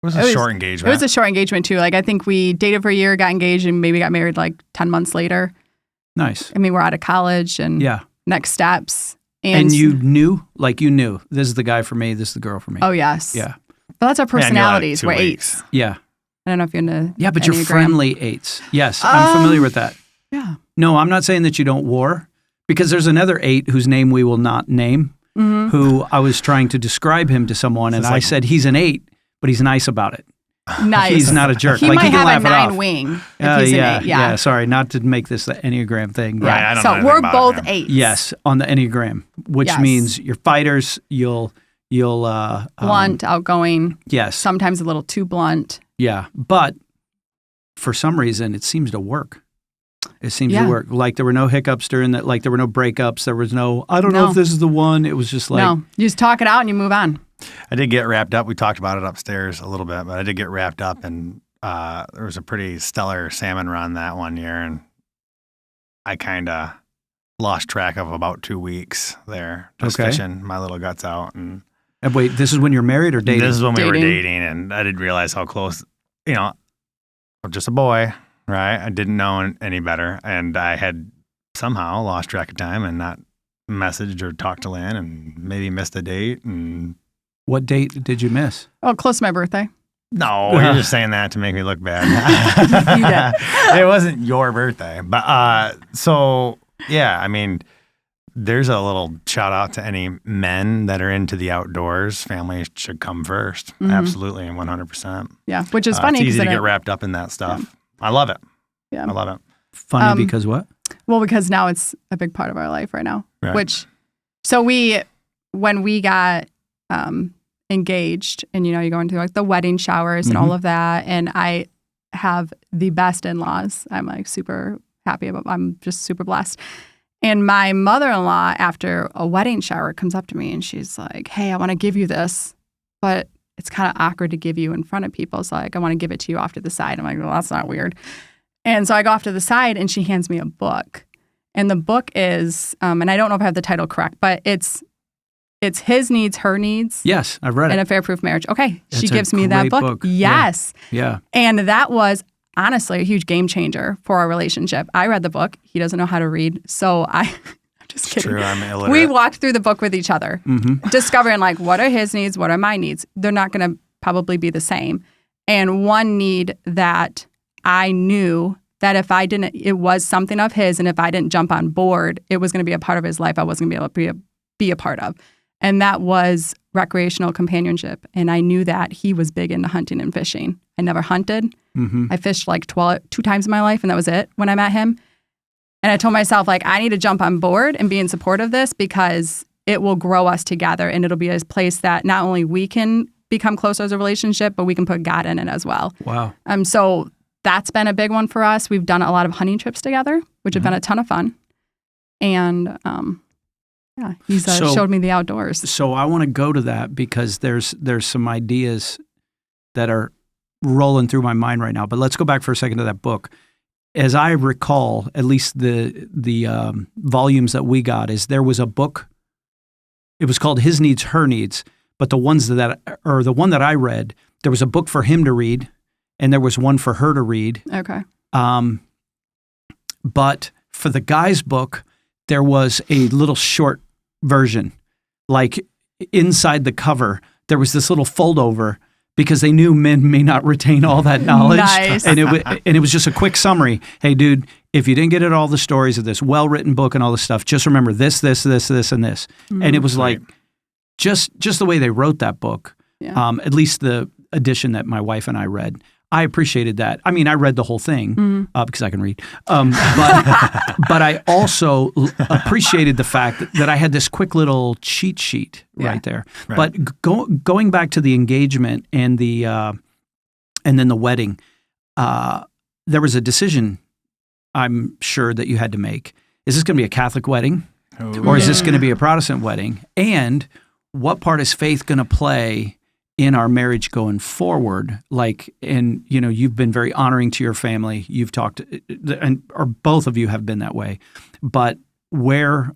was It a was- short it engagement. was a short engagement too. Like I think we dated for a year, got engaged, and maybe got married like 10 months later. Nice. I mean, we're out of college and Yeah. next steps. And you knew, this is the guy for me, this is the girl for me. Oh, yes. Yeah. But that's our Yeah, I knew, like, personalities. 2 We're weeks. eights. Yeah. I don't know if you're into Yeah, but you're Enneagram. friendly eights. Yes, I'm familiar with that. Yeah. No, I'm not saying that you don't war, because there's another 8 whose name we will not name, Mm-hmm. who I was trying to describe him to someone, and it's I like- said he's an 8, but he's nice about it. Nice. He's not a jerk. He Like, might he can have laugh a it 9 off. wing if he's yeah, an 8. Yeah. Sorry, not to make this the Enneagram thing. But Right, I don't know So anything we're about both him. 8s. yes, on the Enneagram, which Yes. means you're fighters. You'll Blunt, outgoing, yes, sometimes a little too blunt. yeah, but for some reason it seems to work. It seems Yeah. to work. Like there were no hiccups during that. Like there were no breakups. There was no, I don't know No. if this is the one. It was just like, No, you just talk it out and you move on. I did get wrapped up. We talked about it upstairs a little bit, but I did get wrapped up, and there was a pretty stellar salmon run that one year, and I kind of lost track of about 2 weeks there, just Okay. fishing my little guts out. And wait, this is when you're married or dating? this is when we were Dating. dating, and I didn't realize how close, I'm just a boy, right? I didn't know any better, and I had somehow lost track of time and not messaged or talked to Lynn, and maybe missed a date. And What date did you miss? Oh, close to my birthday. no, you're just saying that to make me look bad. You did. It wasn't your birthday, but so yeah, I mean, there's a little shout out to any men that are into the outdoors. Family should come 1st. Mhm. Absolutely, and 100%. Yeah, which is funny. It's easy 'cause to it- get wrapped up in that stuff. I love it. Yeah. I love it. Funny because what? Well, because now it's a big part of our life right now. Right. So when we got engaged, and you go into like the wedding showers and all of that, and I have the best in-laws. I'm like super happy about. I'm just super blessed. And my mother-in-law, after a wedding shower, comes up to me and she's like, "Hey, I want to give you this, but it's kind of awkward to give you in front of people. So like, I want to give it to you off to the side." I'm like, "Well, that's not weird." And so I go off to the side and she hands me a book. And the book is, and I don't know if I have the title correct, but it's His Needs, Her Needs, Yes, I've read and it. a Fair Proof Marriage. Okay, she That's a gives me that great book. book. Yeah. Yes. Yeah. And that was honestly a huge game changer for our relationship. I read the book. He doesn't know how to read. So I'm just It's kidding. true. I'm illiterate. We walked through the book with each other, Mm-hmm. discovering like what are his needs, what are my needs. They're not going to probably be the same. And one need that I knew that if I didn't, it was something of his, and if I didn't jump on board, it was going to be a part of his life I wasn't going to be able to be a part of. And that was recreational companionship. And I knew that he was big into hunting and fishing. I never hunted. Mm-hmm. I fished like 2 times in my life, and that was it when I met him. And I told myself, like, I need to jump on board and be in support of this because it will grow us together, and it'll be a place that not only we can become closer as a relationship, but we can put God in it as well. Wow. So that's been a big one for us. We've done a lot of hunting trips together, which have been a ton of fun. And yeah, he's So- showed me the outdoors. So I want to go to that because there's some ideas that are rolling through my mind right now. But let's go back for a second to that book. As I recall, at least the volumes that we got, is there was a book. It was called His Needs, Her Needs. But the one that I read, there was a book for him to read, and there was one for her to read. Okay. But for the guy's book, there was a little short version. Like inside the cover, there was this little fold over because they knew men may not retain all that knowledge. Nice. And it was just a quick summary. Hey, dude, if you didn't get at all the stories of this well-written book and all this stuff, just remember this, this, this, this, and this. And it was like just the way they wrote that book, Yeah. at least the edition that my wife and I read. I appreciated that. I mean, I read the whole thing because I can read. But I also appreciated the fact that I had this quick little cheat sheet right there. Right. But going back to the engagement and then the wedding, there was a decision I'm sure that you had to make. Is this going to be a Catholic wedding or is this going to be a Protestant wedding? And what part is faith going to play in our marriage going forward? Like, and you've been very honoring to your family. You've talked, or both of you have been that way. But where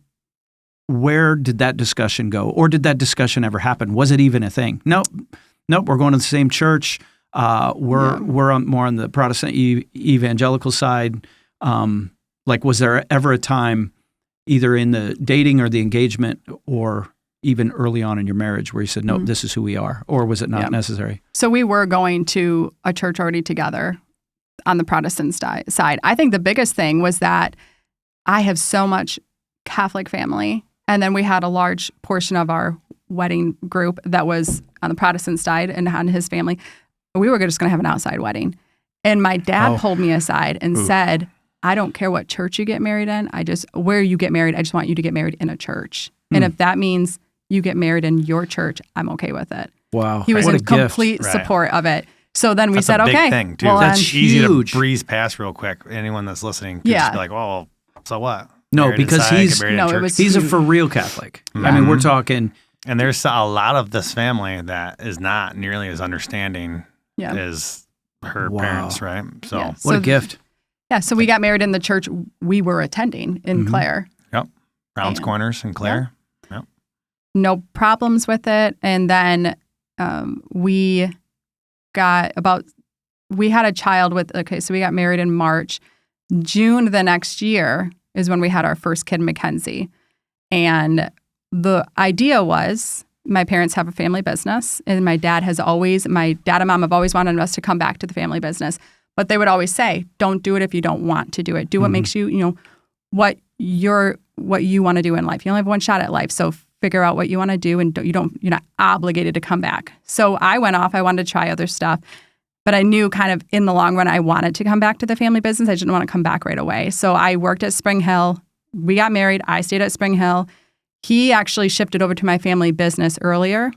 did that discussion go, or did that discussion ever happen? Was it even a thing? Nope. We're going to the same church. We're more on the Protestant evangelical side. Like, was there ever a time, either in the dating or the engagement, or even early on in your marriage, where you said, "Nope, this is who we are," or was it not necessary? So we were going to a church already together on the Protestant side. I think the biggest thing was that I have so much Catholic family, and then we had a large portion of our wedding group that was on the Protestant side and on his family. We were just going to have an outside wedding. And my dad pulled me aside and said, "I don't care what church you get married in. Where you get married, I just want you to get married in a church. And if that means you get married in your church, I'm okay with it." Wow. He was What in a gift. complete Right. support of it. So then we That's said, a big okay. thing, too. Well, That's then- Easy huge. to breeze past real quick. Anyone that's listening could Yeah. just be like, well, so what? No, Married because inside, he's- get married in No, it church. was- He's a huge. for real Catholic. I mean, we're talking. And there's a lot of this family that is not nearly as understanding Yeah. as her Wow. parents, right? So, Yeah. What So a gift. Yeah. So we got married in the church we were attending in Clare. yep. Rounds And- Corners and Claire. No problems with it. And then we had a child so we got married in March. June the next year is when we had our first kid, Mackenzie. And the idea was my parents have a family business, and my dad and mom have always wanted us to come back to the family business. But they would always say, don't do it if you don't want to do it. Do what makes you, what you want to do in life. You only have one shot at life. So figure out what you want to do, and you're not obligated to come back. So I went off. I wanted to try other stuff. But I knew kind of in the long run, I wanted to come back to the family business. I didn't want to come back right away. So I worked at Spring Hill. We got married. I stayed at Spring Hill. He actually shifted over to my family business earlier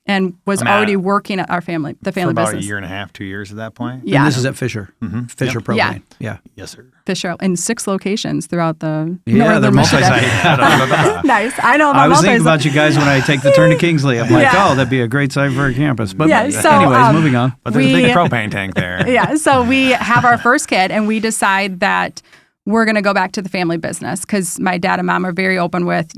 and was already working at the family For about business. a year and a half, 2 years at that point. Yeah. And this is at Fisher. Fisher Yep. Propane. Yeah. Yes, sir. Fisher in 6 locations throughout the Yeah, they're northern Michigan. multi-site. Nice. I know about I was thinking multi-site. about you guys when I take the turn to Kingsley. I'm like, Yeah. oh, that'd be a great site for a campus. But Yeah, so, anyways, moving on. But there's a big We- propane tank there. Yeah. So we have our first kid, and we decide that we're going to go back to the family business because my dad and mom are very open with,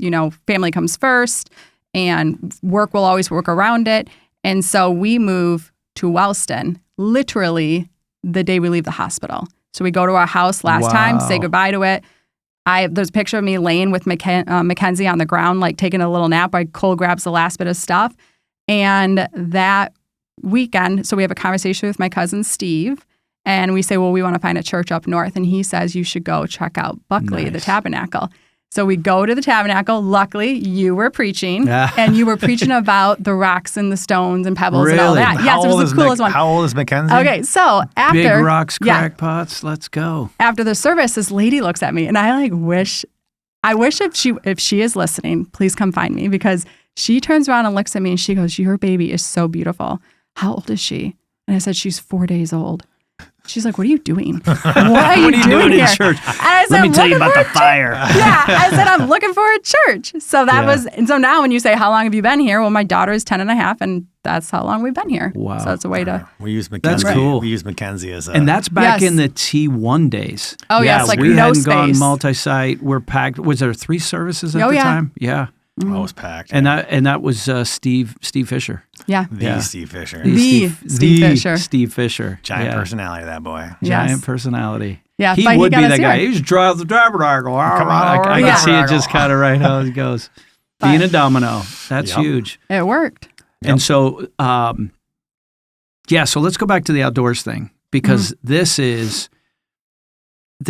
family comes first and work will always work around it. And so we move to Wellston literally the day we leave the hospital. So we go to our house last time, say Wow. goodbye to it. There's a picture of me laying with Mackenzie on the ground, like taking a little nap while Cole grabs the last bit of stuff. And that weekend, so we have a conversation with my cousin Steve, and we say, well, we want to find a church up north. And he says, you should go check out Buckley, the Nice. Tabernacle. So we go to the Tabernacle. Luckily, you were preaching, Yeah. and you were preaching about the rocks and the stones and pebbles and all Really? that. Yes, it was the coolest one. How old is Mackenzie? Okay, so after Big rocks, yeah, crackpots. Let's go. after the service, this lady looks at me, and I wish if she is listening, please come find me, because she turns around and looks at me and she goes, your baby is so beautiful. How old is she? And I said, she's 4 days old. She's like, what are you doing? What are you doing in here? church? And I said, Let me "I'm tell you looking about for the a church." fire. Yeah, I said, I'm looking for a church. So Yeah. so now when you say, how long have you been here? Well, my daughter is 10 and a half, and that's how long we've been here. Wow. So it's a way to, We use Mackenzie. That's cool. We use Mackenzie as a. And that's back Yes. in the T1 days. Oh, yeah, yes, like we no hadn't gone space. multi-site. We're packed. Was there 3 services at Oh, the yeah. time? Yeah. always packed. And that was Steve Fisher. yeah. the yeah. Steve Fisher. The Steve Fisher. Steve Fisher. Giant Yeah. personality, that boy. Giant Yes. personality. Yeah, He but he would got be us that guy. here. He just drives the tabernacle. Come on, I over can Yeah. see it just kind of right how it goes. Being a domino. That's Yep. huge. It worked. And so, so let's go back to the outdoors thing, because there's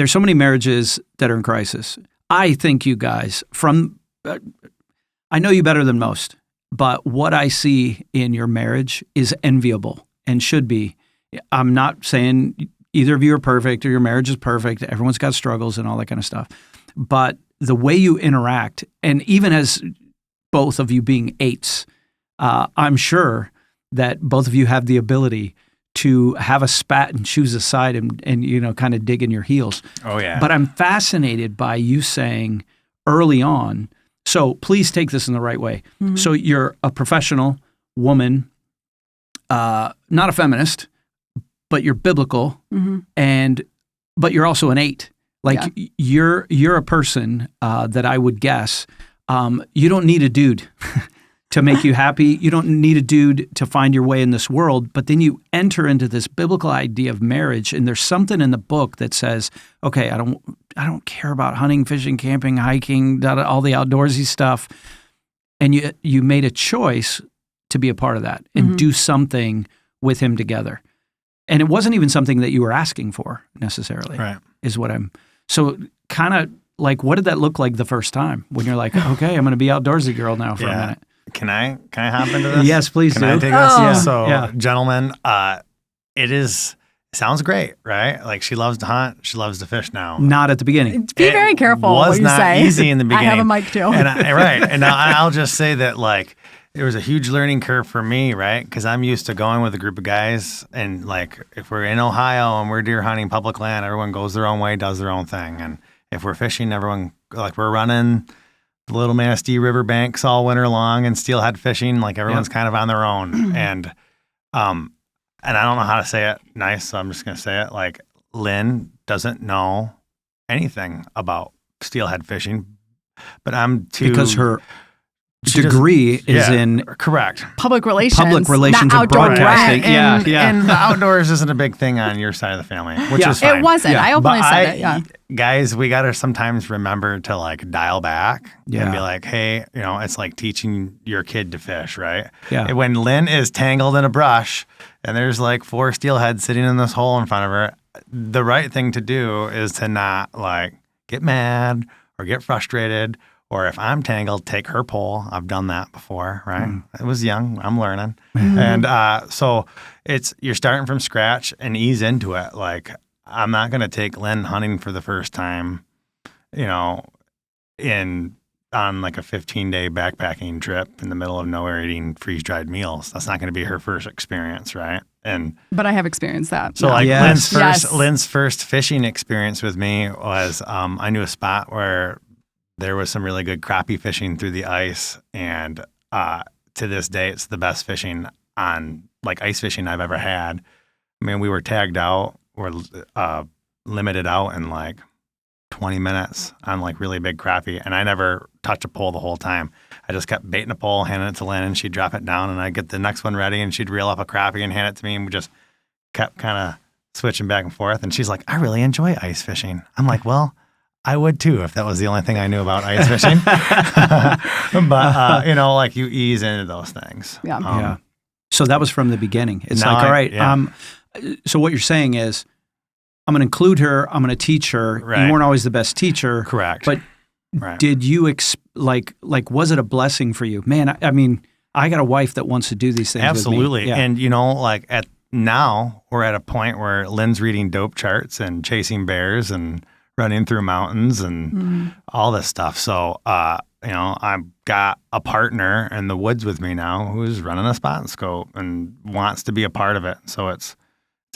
so many marriages that are in crisis. I think you guys, I know you better than most, but what I see in your marriage is enviable and should be. I'm not saying either of you are perfect or your marriage is perfect. Everyone's got struggles and all that kind of stuff. But the way you interact, and even as both of you being 8s, I'm sure that both of you have the ability to have a spat and choose a side and kind of dig in your heels. Oh, yeah. But I'm fascinated by you saying early on, so please take this in the right way. Mm-hmm. So you're a professional woman, not a feminist, but you're biblical, but you're also an 8. Like you're a person that I would guess you don't need a dude to make you happy. You don't need a dude to find your way in this world. But then you enter into this biblical idea of marriage, and there's something in the book that says, okay, I don't care about hunting, fishing, camping, hiking, all the outdoorsy stuff. And you made a choice to be a part of that and do something with him together. And it wasn't even something that you were asking for necessarily. Right. Is what so kind of like, what did that look like the first time when you're like, okay, I'm going to be outdoorsy girl now for a minute? Can I hop into this? Yes, please Can do. I take this? Oh. Yeah. So, Yeah. gentlemen, sounds great, right? Like, she loves to hunt. She loves to fish now. Not at the beginning. Be very careful was what you not say. easy in the beginning. I have a mic too. And I'll just say that, like, it was a huge learning curve for me, right? Because I'm used to going with a group of guys, and like if we're in Ohio and we're deer hunting public land, everyone goes their own way, does their own thing. And if we're fishing, everyone, like we're running the Little Manistee River banks all winter long and steelhead fishing, like everyone's kind of on their own. And I don't know how to say it nice, so I'm just going to say it. Like Lynn doesn't know anything about steelhead fishing, but I'm too... Because her degree is in correct Public relations and not outdoor broadcasting. brand. And the outdoors isn't a big thing on your side of the family, which is fine. It wasn't. I openly said it. Yeah. Guys, we got to sometimes remember to like dial back and be like, hey, it's like teaching your kid to fish, right? Yeah. When Lynn is tangled in a brush and there's like 4 steelhead sitting in this hole in front of her, the right thing to do is to not like get mad or get frustrated. Or if I'm tangled, take her pole. I've done that before, right? I was young. I'm learning. And so you're starting from scratch and ease into it. Like, I'm not going to take Lynn hunting for the first time, on like a 15-day backpacking trip in the middle of nowhere eating freeze-dried meals. That's not going to be her first experience, right? But I have experienced that. So Lynn's first fishing experience with me was I knew a spot where there was some really good crappie fishing through the ice, and to this day, it's the best fishing on like ice fishing I've ever had. I mean, we were tagged out, or limited out in like 20 minutes on like really big crappie, and I never touched a pole the whole time. I just kept baiting a pole, handing it to Lynn, and she'd drop it down, and I'd get the next one ready, and she'd reel up a crappie and hand it to me, and we just kept kind of switching back and forth. And she's like, I really enjoy ice fishing. I'm like, well, I would too if that was the only thing I knew about ice fishing. But, like you ease into those things. Yeah. So that was from the beginning. It's No, like, all right, yeah. so what you're saying is, I'm going to include her, I'm going to teach her. Right. You weren't always the best teacher. Correct. But Right. did you, like, was it a blessing for you? Man, I mean, I got a wife that wants to do these things Absolutely. with me. Yeah. And, like now we're at a point where Lynn's reading dope charts and chasing bears and running through mountains and all this stuff. So, I've got a partner in the woods with me now who's running a spot and scope and wants to be a part of it. So it's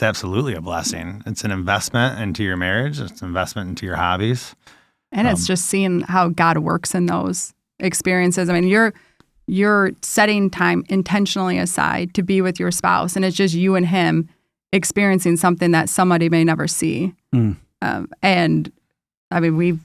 absolutely a blessing. It's an investment into your marriage. It's an investment into your hobbies. And it's just seeing how God works in those experiences. I mean, you're setting time intentionally aside to be with your spouse, and it's just you and him experiencing something that somebody may never see. And I mean, we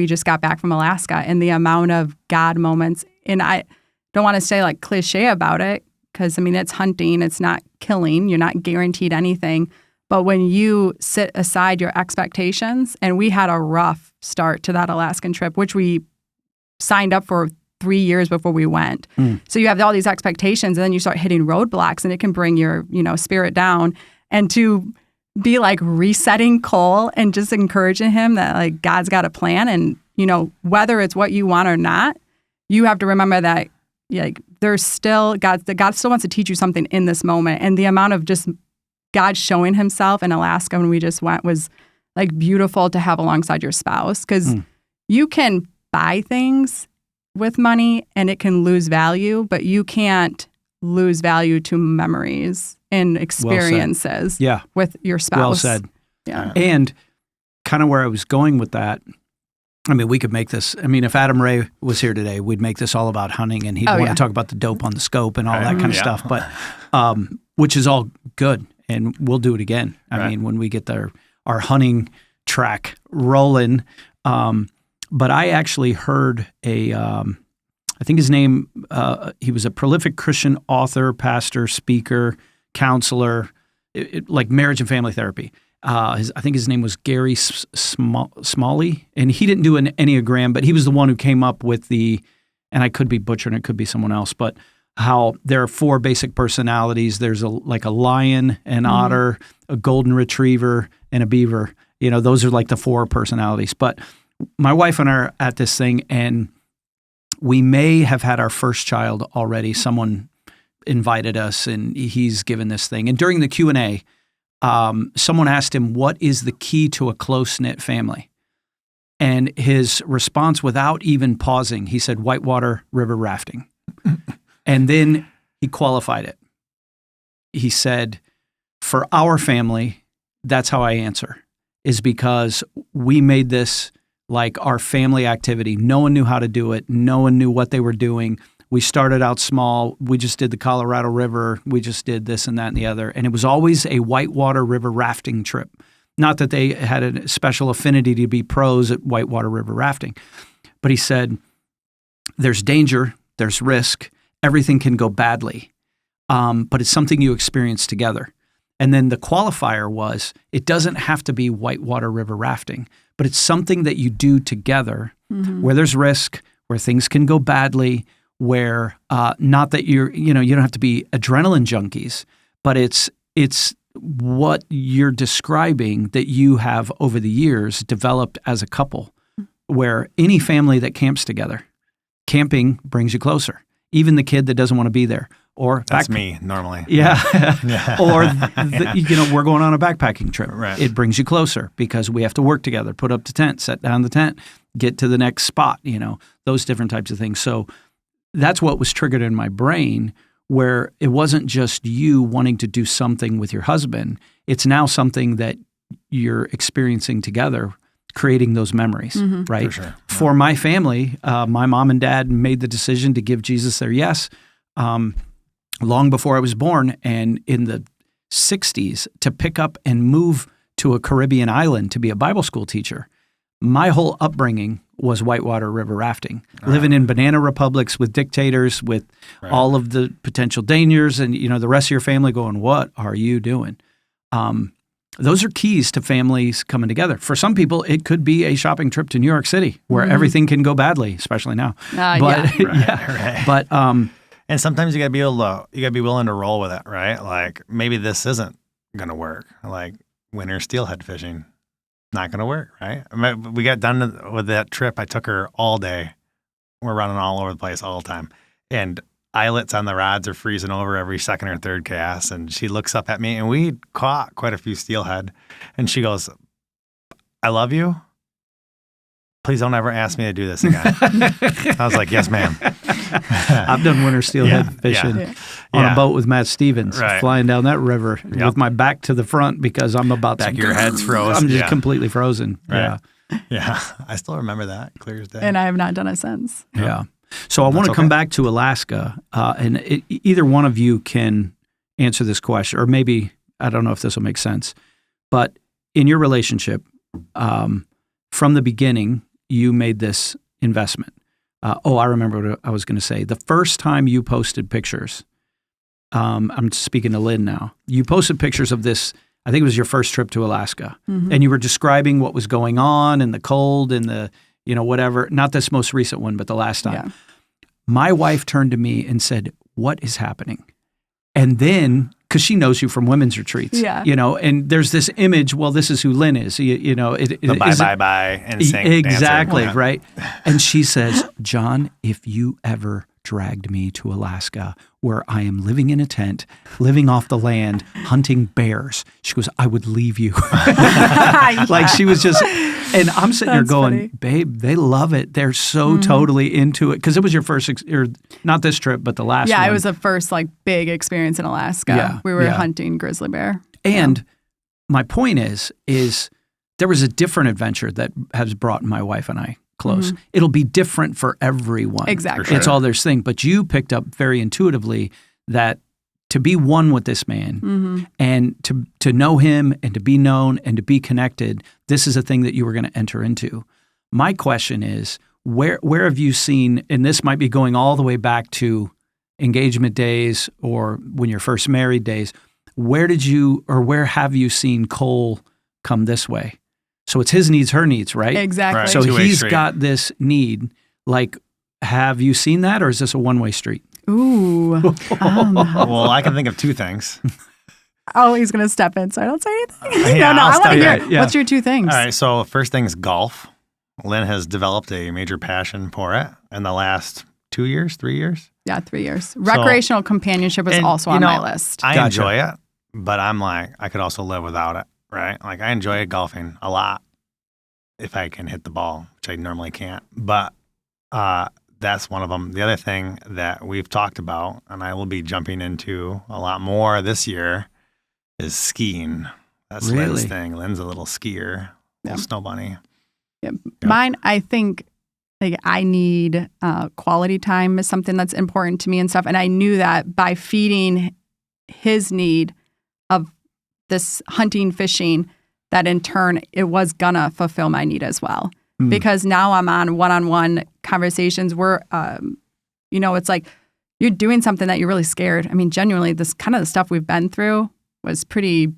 just got back from Alaska, and the amount of God moments, and I don't want to say like cliche about it, because I mean, it's hunting, it's not killing, you're not guaranteed anything. But when you sit aside your expectations, and we had a rough start to that Alaskan trip, which we signed up for 3 years before we went. So you have all these expectations, and then you start hitting roadblocks, and it can bring your, spirit down. And to be like resetting Cole and just encouraging him that like God's got a plan, and whether it's what you want or not, you have to remember that like there's still God still wants to teach you something in this moment. And the amount of just God showing himself in Alaska when we just went was like beautiful to have alongside your spouse, because you can buy things with money and it can lose value, but you can't lose value to memories and experiences with your spouse. Well said. Yeah. And kind of where I was going with that, I mean, we could make this, I mean, if Adam Ray was here today, we'd make this all about hunting, and he'd want to talk about the dope on the scope and all that kind of stuff, but which is all good, and we'll do it again. I mean, when we get our hunting track rolling. But I actually heard I think his name, he was a prolific Christian author, pastor, speaker, counselor, like marriage and family therapy. I think his name was Gary Smalley, and he didn't do an Enneagram, but he was the one who came up with and I could be butchering, it could be someone else, but how there are 4 basic personalities. There's a lion, an otter, a golden retriever, and a beaver. Those are like the 4 personalities. But my wife and I are at this thing, and we may have had our first child already. Someone invited us, and he's given this thing. And during the Q&A, someone asked him, what is the key to a close-knit family? And his response, without even pausing, he said, whitewater river rafting. And then he qualified it. He said, for our family, that's how I answer, is because we made this like our family activity. No one knew how to do it. No one knew what they were doing. We started out small. We just did the Colorado River. We just did this and that and the other. And it was always a whitewater river rafting trip. Not that they had a special affinity to be pros at whitewater river rafting. But he said, there's danger, there's risk, everything can go badly. But it's something you experience together. And then the qualifier was, it doesn't have to be whitewater river rafting, but it's something that you do together where there's risk, where things can go badly, where not that you don't have to be adrenaline junkies, but it's what you're describing that you have over the years developed as a couple, where any family that camps together, camping brings you closer. Even the kid that doesn't want to be there. Or that's me normally. Yeah. Or we're going on a backpacking trip. Right. It brings you closer because we have to work together, put up the tent, set down the tent, get to the next spot, those different types of things. So that's what was triggered in my brain, where it wasn't just you wanting to do something with your husband. It's now something that you're experiencing together, creating those memories, right? For sure. For my family, my mom and dad made the decision to give Jesus their yes long before I was born, and in the 60s to pick up and move to a Caribbean island to be a Bible school teacher. My whole upbringing was whitewater river rafting, living in banana republics with dictators, with all of the potential dangers, and the rest of your family going, "What are you doing?" Those are keys to families coming together. For some people, it could be a shopping trip to New York City, where everything can go badly, especially now. But and sometimes you gotta be willing to roll with it, right? Like maybe this isn't gonna work. Like winter steelhead fishing, not gonna work, right? We got done with that trip. I took her all day. We're running all over the place all the time, and eyelets on the rods are freezing over every second or third cast. And she looks up at me, and we caught quite a few steelhead, and she goes, "I love you. Please don't ever ask me to do this again." I was like, "Yes, ma'am." I've done winter steelhead fishing on a boat with Matt Stevens, flying down that river with my back to the front because I'm about back your head's frozen. I'm just completely frozen. Right. Yeah. I still remember that clear as day. And I have not done it since. Yeah. So I want to come back to Alaska, and either one of you can answer this question, or maybe, I don't know if this will make sense, but in your relationship, from the beginning, you made this investment. I remember what I was going to say. The first time you posted pictures, I'm speaking to Lynn now, you posted pictures of this, I think it was your first trip to Alaska, and you were describing what was going on and the cold and the, whatever, not this most recent one, but the last time. Yeah. My wife turned to me and said, "What is happening?" And then, because she knows you from women's retreats, and there's this image, well, this is who Lynn is, the bye, and exactly, dancer. Right? And she says, "John, if you ever dragged me to Alaska where I am living in a tent, living off the land, hunting bears," she goes, "I would leave you." Like she was just, and I'm sitting there going, funny. "Babe, they love it. They're so totally into it." Because it was your first, or not this trip, but the last one. Yeah, it was the first big experience in Alaska. Yeah, we were hunting grizzly bear. And my point is there was a different adventure that has brought my wife and I close. It'll be different for everyone. Exactly. It's all their thing. But you picked up very intuitively that to be one with this man and to know him and to be known and to be connected, this is a thing that you were going to enter into. My question is, where have you seen, and this might be going all the way back to engagement days or when you're first married days, where have you seen Cole come this way? So it's his needs, her needs, right? Exactly. Right. So Two-way he's street. got this need. Like, have you seen that, or is this a one-way street? Ooh. Well, I can think of two things. Oh, he's going to step in, so I don't say anything. Yeah, no, I want to hear it. Yeah. What's your two things? All right, so first thing is golf. Lynn has developed a major passion for it in the last 2 years, 3 years. Yeah, 3 years. Recreational companionship is also on my list. I Gotcha. enjoy it, but I'm like, I could also live without it, right? Like, I enjoy golfing a lot if I can hit the ball, which I normally can't. But that's one of them. The other thing that we've talked about, and I will be jumping into a lot more this year, is skiing. That's Lynn's Really? thing. Lynn's a little skier, little snow bunny. Yeah. Mine, I think, like I need quality time is something that's important to me and stuff. And I knew that by feeding his need of this hunting, fishing, that in turn it was gonna fulfill my need as well. Because now I'm on one-on-one conversations where, it's like you're doing something that you're really scared. I mean, genuinely, this kind of the stuff we've been through was pretty,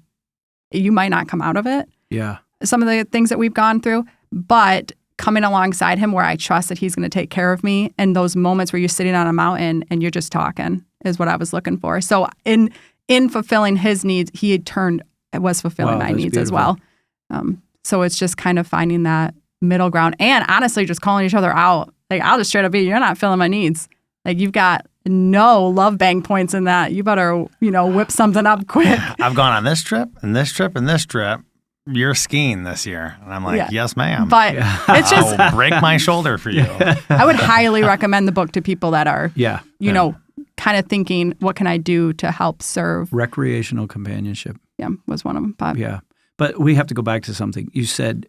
you might not come out of it. Yeah. Some of the things that we've gone through, but coming alongside him where I trust that he's going to take care of me, and those moments where you're sitting on a mountain and you're just talking is what I was looking for. So in fulfilling his needs, was fulfilling my needs as well. So it's just kind of finding that middle ground, and honestly just calling each other out. Like, I'll just straight up be, you're not filling my needs. Like, you've got no love bang points in that. You better, whip something up quick. I've gone on this trip and this trip and this trip. You're skiing this year. And I'm like, yes, ma'am. But it's just, I'll break my shoulder for you. I would highly recommend the book to people that are, kind of thinking, what can I do to help serve? Recreational companionship. Yeah, was one of them. But Yeah. But we have to go back to something. You said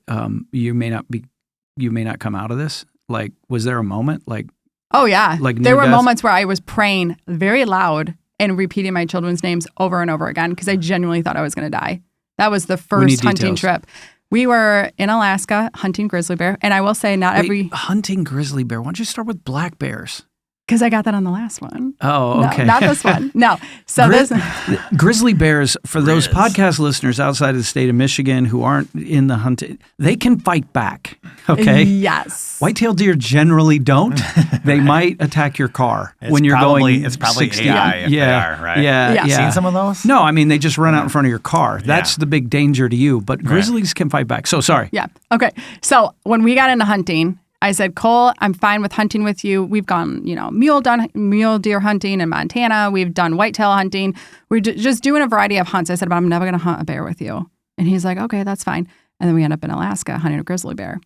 you may not come out of this. Like, was there a moment? Like, oh yeah, like there were near death? moments where I was praying very loud and repeating my children's names over and over again because I genuinely thought I was going to die. That was the first hunting trip. We were in Alaska hunting grizzly bear, and I will say hunting grizzly bear. Why don't you start with black bears? Because I got that on the last one. Oh, okay. No, not this one. No. So grizzly bears, for those podcast listeners outside of the state of Michigan who aren't in the hunting, they can fight back. Okay. Yes. White-tailed deer generally don't. They might attack your car when you're going. It's probably 60. AI if they are, right? Yeah. Seen some of those? No, I mean they just run out in front of your car. That's the big danger to you. But grizzlies can fight back. So sorry. Yeah. Okay. So when we got into hunting, I said, Cole, I'm fine with hunting with you. We've gone, mule deer hunting in Montana. We've done whitetail hunting. We're just doing a variety of hunts. I said, but I'm never going to hunt a bear with you. And he's like, okay, that's fine. And then we end up in Alaska hunting a grizzly bear.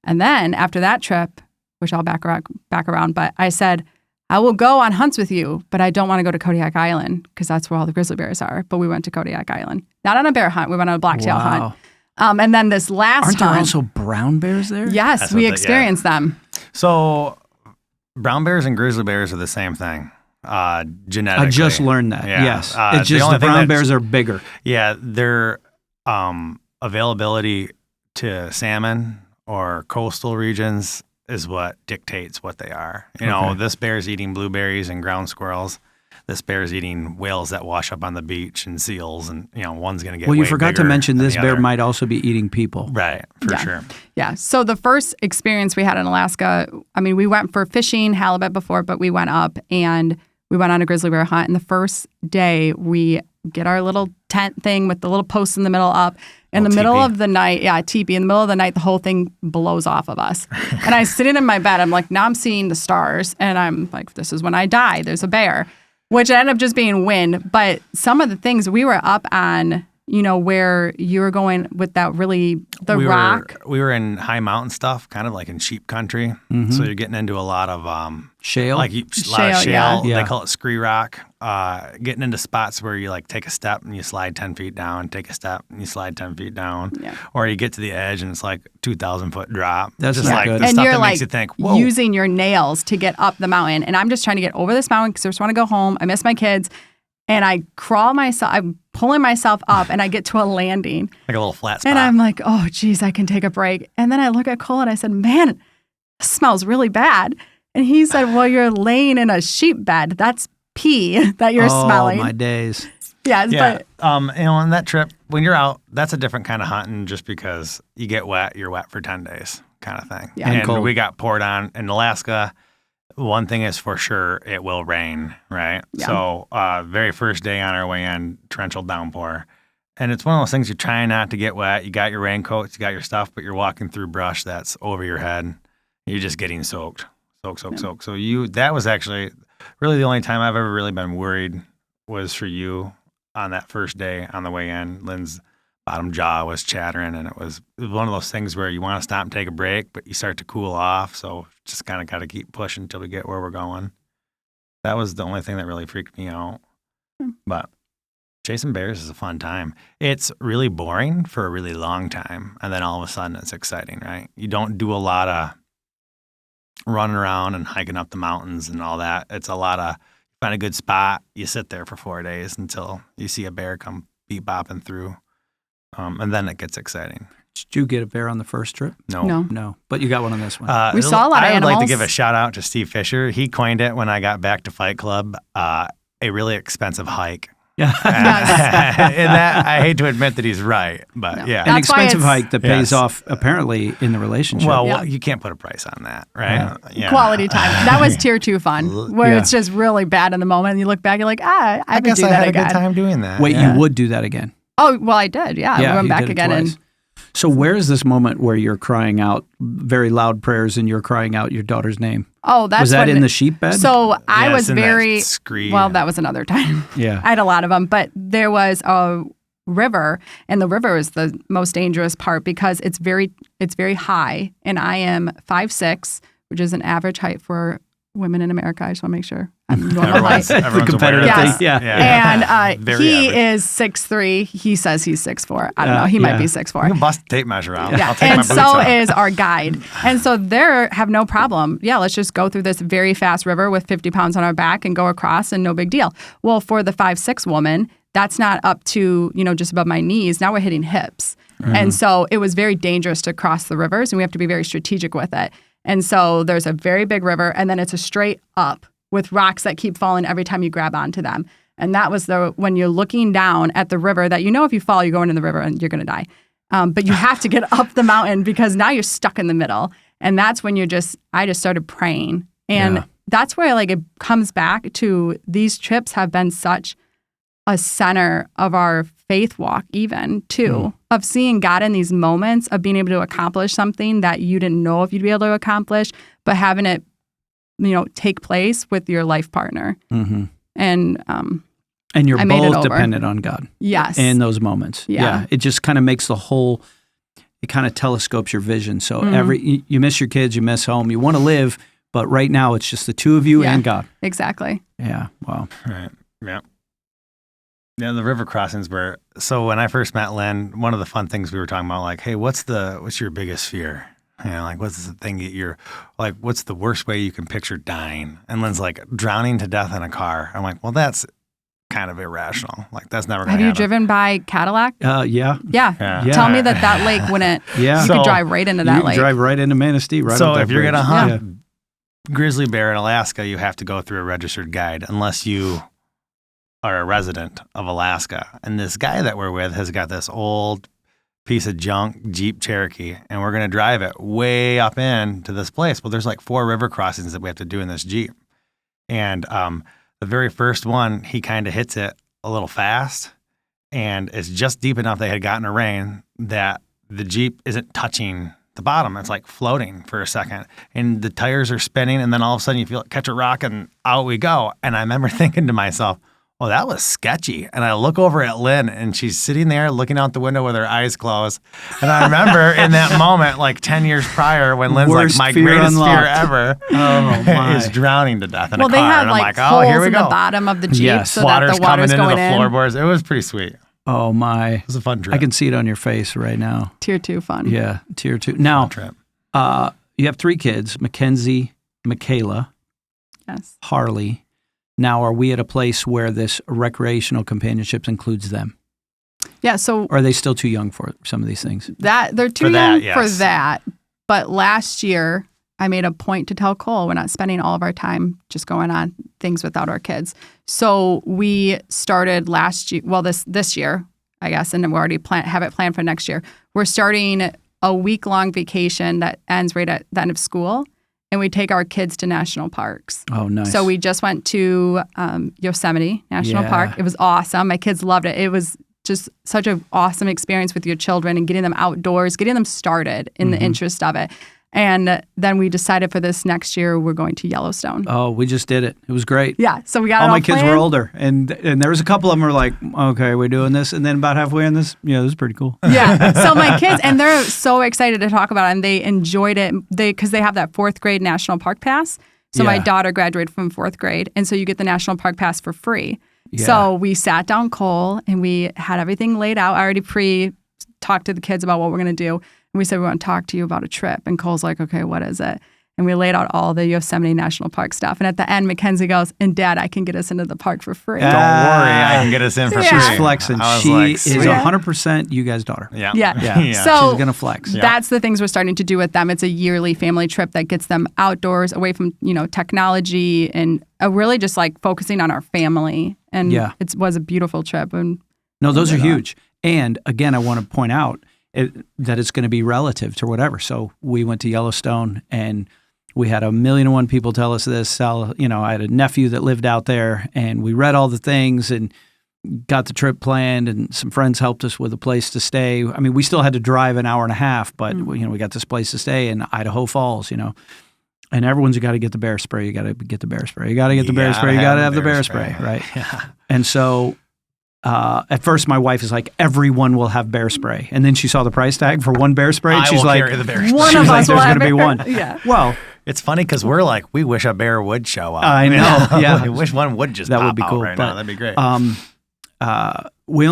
And then after that trip, which I'll back around, but I said, I will go on hunts with you, but I don't want to go to Kodiak Island because that's where all the grizzly bears are. But we went to Kodiak Island. Not on a bear hunt. We went on a blacktail hunt. And then this last Aren't there hunt, also brown bears there? yes, we experienced them. So brown bears and grizzly bears are the same thing, genetically. I just learned that. Yeah. Yes. It's just the thing brown bears are bigger. Yeah, their availability to salmon or coastal regions is what dictates what they are. This bear's eating blueberries and ground squirrels. This bear's eating whales that wash up on the beach and seals, and one's going to get. Well, you way forgot to bigger mention than this the bear other. might also be eating people. Right, for sure. Yeah. So the first experience we had in Alaska, I mean, we went for fishing halibut before, but we went up and we went on a grizzly bear hunt. And the first day, we get our little tent thing with the little posts in the middle up. In the middle of the night, teepee. In the middle of the night, the whole thing blows off of us. And I'm sitting in my bed. I'm like, now I'm seeing the stars, and I'm like, this is when I die. There's a bear. Which ended up just being wind. But some of the things we were up on, where you were going with that rock. We were in high mountain stuff, kind of like in sheep country. Mm-hmm. So you're getting into a lot of shale. Like a lot of shale. Yeah. They call it scree rock. Getting into spots where you like take a step and you slide 10 feet down, take a step and you slide 10 feet down. Yeah. Or you get to the edge and it's like 2,000 foot drop. That's just not like good. the And stuff you're that like makes you think, whoa. using your nails to get up the mountain. And I'm just trying to get over this mountain because I just want to go home. I miss my kids. And I'm pulling myself up and I get to a landing. Like a little flat spot. And I'm like, oh, geez, I can take a break. And then I look at Cole and I said, man, this smells really bad. And he said, well, you're laying in a sheep bed. That's pee that you're smelling. Oh, my days. Yes, yeah. but on that trip, when you're out, that's a different kind of hunting just because you get wet, you're wet for 10 days kind of thing. Yeah. And And cold. we got poured on in Alaska. One thing is for sure, it will rain, right? Yeah. So very first day on our way in, torrential downpour. And it's one of those things you're trying not to get wet. You got your raincoats, you got your stuff, but you're walking through brush that's over your head. You're just getting soaked. So that was actually really the only time I've ever really been worried was for you on that first day on the way in. Lynn's bottom jaw was chattering, and it was one of those things where you want to stop and take a break, but you start to cool off. So just kind of got to keep pushing until we get where we're going. That was the only thing that really freaked me out. But chasing bears is a fun time. It's really boring for a really long time, and then all of a sudden it's exciting, right? You don't do a lot of running around and hiking up the mountains and all that. It's a lot of find a good spot, you sit there for 4 days until you see a bear come bopping through, and then it gets exciting. Did you get a bear on the first trip? No. But you got one on this one. We saw a lot of I would like to animals. give a shout out to Steve Fisher. He coined it when I got back to Fight Club, a really expensive hike. Yeah. And that, I hate to admit that he's right, but No. yeah. An That's why expensive it's- hike that pays off apparently in the relationship. Well, Yeah. you can't put a price on that, right? Yeah. Quality time. That was tier 2 fun, where Yeah. it's just really bad in the moment. And you look back, you're like, I I would guess do I that had again. a good time doing that. Wait, yeah. you would do that again? Oh, well, I did. Yeah. We went you back did it again. twice. And So where is this moment where you're crying out very loud prayers and you're crying out your daughter's name? that's Was that when, in the sheep bed? So I Yes, was in that very, scree. well, that was another time. Yeah. I had a lot of them, but there was a river, and the river is the most dangerous part because it's very high, and I am 5'6", which is an average height for women in America. I just want to make sure I'm normal height. Everyone's competitive aware of thing, that. Yeah. And Very he average. is 6'3". He says he's 6'4". I don't know. He might yeah. be You 6'4". can bust a tape measure out. Yeah, I'll take and my boots so off. is our guide. And so they have no problem. Yeah, let's just go through this very fast river with 50 pounds on our back and go across and no big deal. Well, for the 5'6" woman, that's not up to, just above my knees. Now we're hitting hips. And so it was very dangerous to cross the rivers, and we have to be very strategic with it. And so there's a very big river, and then it's a straight up with rocks that keep falling every time you grab onto them. And that was when you're looking down at the river that if you fall, you're going in the river and you're going to die. But you have to get up the mountain because now you're stuck in the middle. And that's when I just started praying. And that's where it comes back to these trips have been such a center of our faith walk even too, of seeing God in these moments of being able to accomplish something that you didn't know if you'd be able to accomplish, but having it, take place with your life partner. Mm-hmm. And And you're I made it both over. dependent on God yes. in those moments. Yeah. It just kind of makes it kind of telescopes your vision. So Mm-hmm. you miss your kids, you miss home, you want to live, but right now it's just the two of you Yeah. and God. Exactly. Yeah. Wow. Right. Yeah. Yeah, the river crossings were, so when I first met Lynn, one of the fun things we were talking about, like, hey, what's your biggest fear? What's the thing that you're, what's the worst way you can picture dying? And Lynn's like, drowning to death in a car. I'm like, well, that's kind of irrational. That's never going to Have happen. you driven by Cadillac? Yeah. Yeah. Yeah. Tell me that lake wouldn't, Yeah. you So, could drive right into You that can lake. drive right into Manistee. Right So up that if you're going to bridge. hunt grizzly bear in Alaska, you have to go through a registered guide unless you are a resident of Alaska. And this guy that we're with has got this old piece of junk Jeep Cherokee, and we're going to drive it way up into this place. Well, there's 4 river crossings that we have to do in this Jeep. And the very first one, he kind of hits it a little fast, and it's just deep enough they had gotten a rain that the Jeep isn't touching the bottom. It's floating for a second, and the tires are spinning, and then all of a sudden you feel it catch a rock, and out we go. And I remember thinking to myself, oh, that was sketchy. And I look over at Lynn, and she's sitting there looking out the window with her eyes closed. And I remember in that moment, 10 years prior, when Lynn's Worst my fear greatest fear unlocked. ever Oh, my. is drowning to death in Well, a they car. have And I'm like, holes oh, here we in go. the bottom of the Jeep Yes. so that Water's the water's coming into going the in. floorboards. It was pretty sweet. It Oh, my. was a fun trip. I can see it on your face right now. Tier 2 fun. Yeah. Tier 2. Now, Fun trip. you have 3 kids, Mackenzie, Michaela, Yes. Harley. Now, are we at a place where this recreational companionship includes them? Yeah. So Or are they still too young for some of these things? they're too For that, young for yes. that. But last year, I made a point to tell Cole we're not spending all of our time just going on things without our kids. So we started last year, well, this year, I guess, and then we already have it planned for next year. We're starting a week-long vacation that ends right at the end of school, and we take our kids to national parks. Oh, nice. So we just went to Yosemite National Yeah. Park. It was awesome. My kids loved it. It was just such an awesome experience with your children and getting them outdoors, getting them started in the interest of it. And then we decided for this next year, we're going to Yellowstone. Oh, we just did it. It was great. Yeah. So we got All it my kids were planned. older, and there was a couple of them were like, okay, we're doing this. And then about halfway in this, this is pretty cool. Yeah. So my kids, and they're so excited to talk about it, and they enjoyed it because they have that 4th grade National Park Pass. So my Yeah. daughter graduated from 4th grade, and so you get the National Park Pass for free. Yeah. So we sat down, Cole, and we had everything laid out. I already talked to the kids about what we're going to do. And we said, we want to talk to you about a trip. And Cole's like, okay, what is it? And we laid out all the Yosemite National Park stuff. And at the end, Mackenzie goes, and Dad, I can get us into the park for free. Don't worry, I can get us in for Yeah. free. She's flexing. I was She like, is sweet. 100% you guys' daughter. Yeah. Yeah. Yeah. So She's going to flex. Yeah. that's the things we're starting to do with them. It's a yearly family trip that gets them outdoors, away from, technology, and really just like focusing on our family. And Yeah. it was a beautiful trip. And No, those are huge. And again, I want to point out that it's going to be relative to whatever. So we went to Yellowstone, and we had 1,000,001 people tell us this. I had a nephew that lived out there, and we read all the things and got the trip planned, and some friends helped us with a place to stay. I mean, we still had to drive an hour and a half, but we got this place to stay in Idaho Falls, And everyone's got to get the bear spray. You got to get the bear spray. You got to get the bear spray. You got to have the bear spray, right? Yeah. And so at first my wife is like, everyone will have bear spray. And then she saw the price tag for one bear spray. And I she's will like, carry the bear spray. one she of was us like, will there's have going to be bear- one. Yeah. Well, It's funny because we're like, we wish a bear would show up. I know, yeah. We wish one would just That pop would be out cool, right but, now. That'd be great. we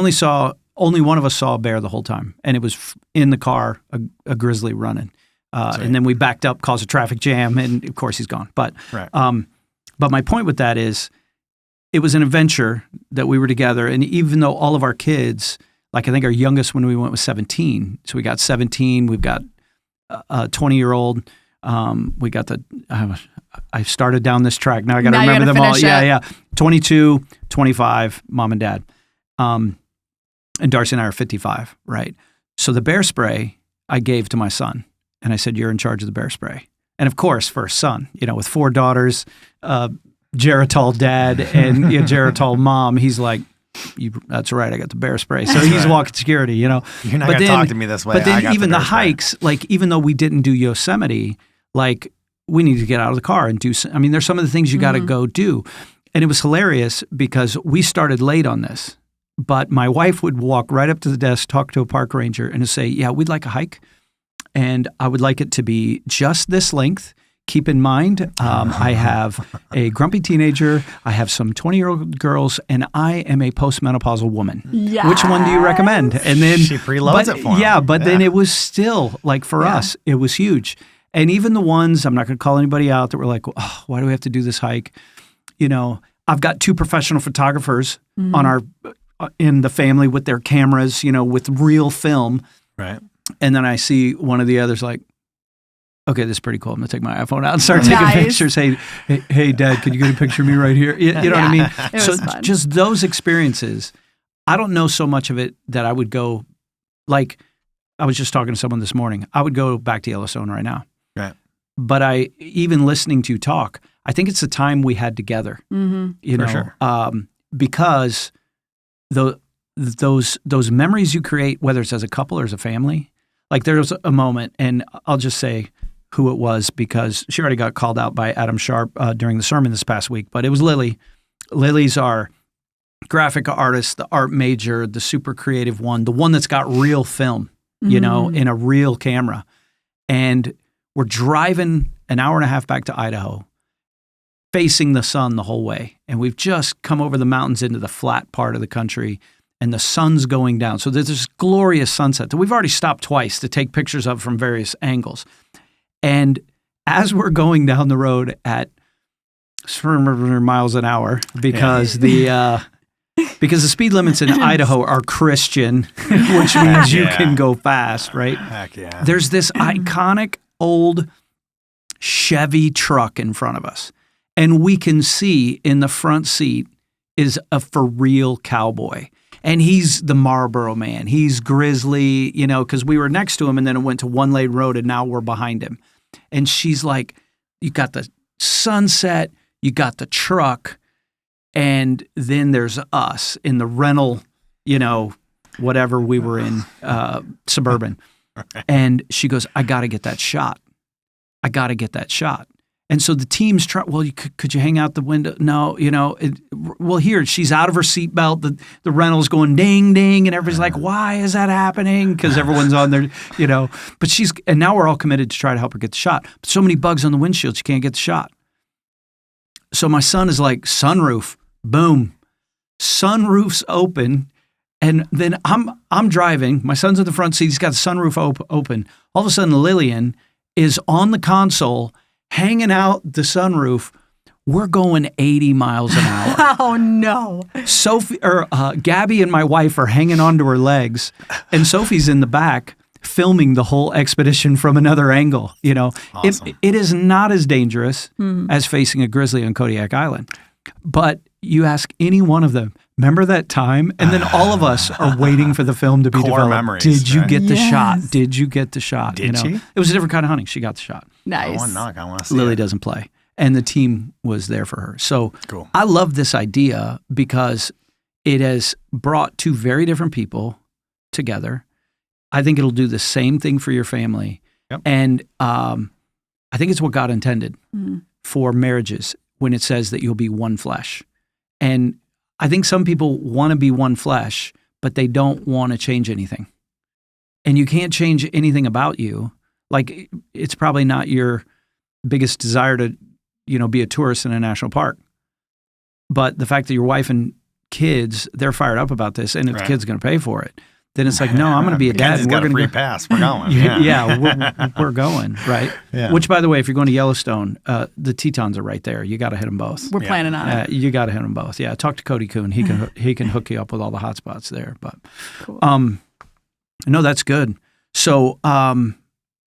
only one of us saw a bear the whole time. And it was in the car, a grizzly running. And then we backed up, caused a traffic jam, and of course he's gone. But Right. but my point with that is, it was an adventure that we were together. And even though all of our kids, like I think our youngest when we went was 17, so we got 17, we've got a 20-year-old, we got I started down this track. Now I got to Now you remember gotta them all. finish it. Yeah. 22, 25, mom and dad. And Darcy and I are 55, right? So the bear spray I gave to my son. And I said, you're in charge of the bear spray. And of course, for a son, with 4 daughters, Geritol dad and Geritol mom, he's like, that's right, I got the bear spray. So he's walking security, You're not going to talk to me this way. But then I got even the bear spray. hikes, like even though we didn't do Yosemite, like we need to get out of the car and do, there's some of the things you got to go do. And it was hilarious because we started late on this, but my wife would walk right up to the desk, talk to a park ranger and say, yeah, we'd like a hike. And I would like it to be just this length. Keep in mind, I have a grumpy teenager, I have some 20-year-old girls, and I am a postmenopausal woman. Yes. Which one do you recommend? And then She preloads it for him. Yeah, but then it was still, like for us, it was huge. And even the ones, I'm not going to call anybody out, that were like, oh, why do we have to do this hike? I've got 2 professional photographers on our in the family with their cameras, with real film. Right. And then I see one of the others like, okay, this is pretty cool. I'm going to take my iPhone out and start taking Nice. pictures. Hey, Dad, could you get a picture of me right here? You know what I mean? It So was fun. just those experiences, I don't know so much of it that I would go, like I was just talking to someone this morning, I would go back to Yellowstone right now. Right. But even listening to you talk, I think it's the time we had together, For sure. because those memories you create, whether it's as a couple or as a family, like there was a moment, and I'll just say who it was because she already got called out by Adam Sharp during the sermon this past week, but it was Lily. Lily's our graphic artist, the art major, the super creative one, the one that's got real film, in a real camera. And we're driving an hour and a half back to Idaho, facing the sun the whole way. And we've just come over the mountains into the flat part of the country, and the sun's going down. So there's this glorious sunset that we've already stopped twice to take pictures of from various angles. And as we're going down the road at miles an hour, because the speed limits in Idaho are Christian, which means you can go fast, right? Heck yeah. There's this iconic old Chevy truck in front of us. And we can see in the front seat is a for real cowboy. And he's the Marlboro man. He's Grizzly, because we were next to him and then it went to one lane road and now we're behind him. And she's like, you got the sunset, you got the truck, and then there's us in the rental, whatever we were in, Suburban. And she goes, I got to get that shot. I got to get that shot. And so the team's trying, well, could you hang out the window? No, well, here, she's out of her seatbelt. The rental's going ding, ding. And everybody's like, why is that happening? Because everyone's on there, But and now we're all committed to try to help her get the shot. But so many bugs on the windshield, she can't get the shot. So my son is like, sunroof, boom. Sunroof's open. And then I'm driving. My son's in the front seat. He's got the sunroof open. All of a sudden, Lillian is on the console, hanging out the sunroof. We're going 80 miles an hour. Oh no! Gabby and my wife are hanging onto her legs, and Sophie's in the back filming the whole expedition from another angle. Awesome. It is not as dangerous as facing a grizzly on Kodiak Island, but you ask any one of them, remember that time? And then all of us are waiting for the film to be developed. Memories, Did you get the Yes. shot? Did you get the shot? Did she? It was a different kind of hunting. She got the shot. Nice. I want to see Lily it. doesn't play. And the team was there for her. So Cool. I love this idea because it has brought two very different people together. I think it'll do the same thing for your family. Yep. And I think it's what God intended Mhm. for marriages when it says that you'll be one flesh. And I think some people want to be one flesh, but they don't want to change anything. And you can't change anything about you. Like, it's probably not your biggest desire to, be a tourist in a national park. But the fact that your wife and kids, they're fired up about this, and if the Right. kid's going to pay for it, then it's like, no, I'm going to be a dad. He's And got we're a going free to pass. We're going. we're going, right? Yeah. Which, by the way, if you're going to Yellowstone, the Tetons are right there. You got to hit them both. We're planning on it. You got to hit them both. Yeah, talk to Cody Kuhn. He can hook you up with all the hot spots there. But Cool. no, that's good. So,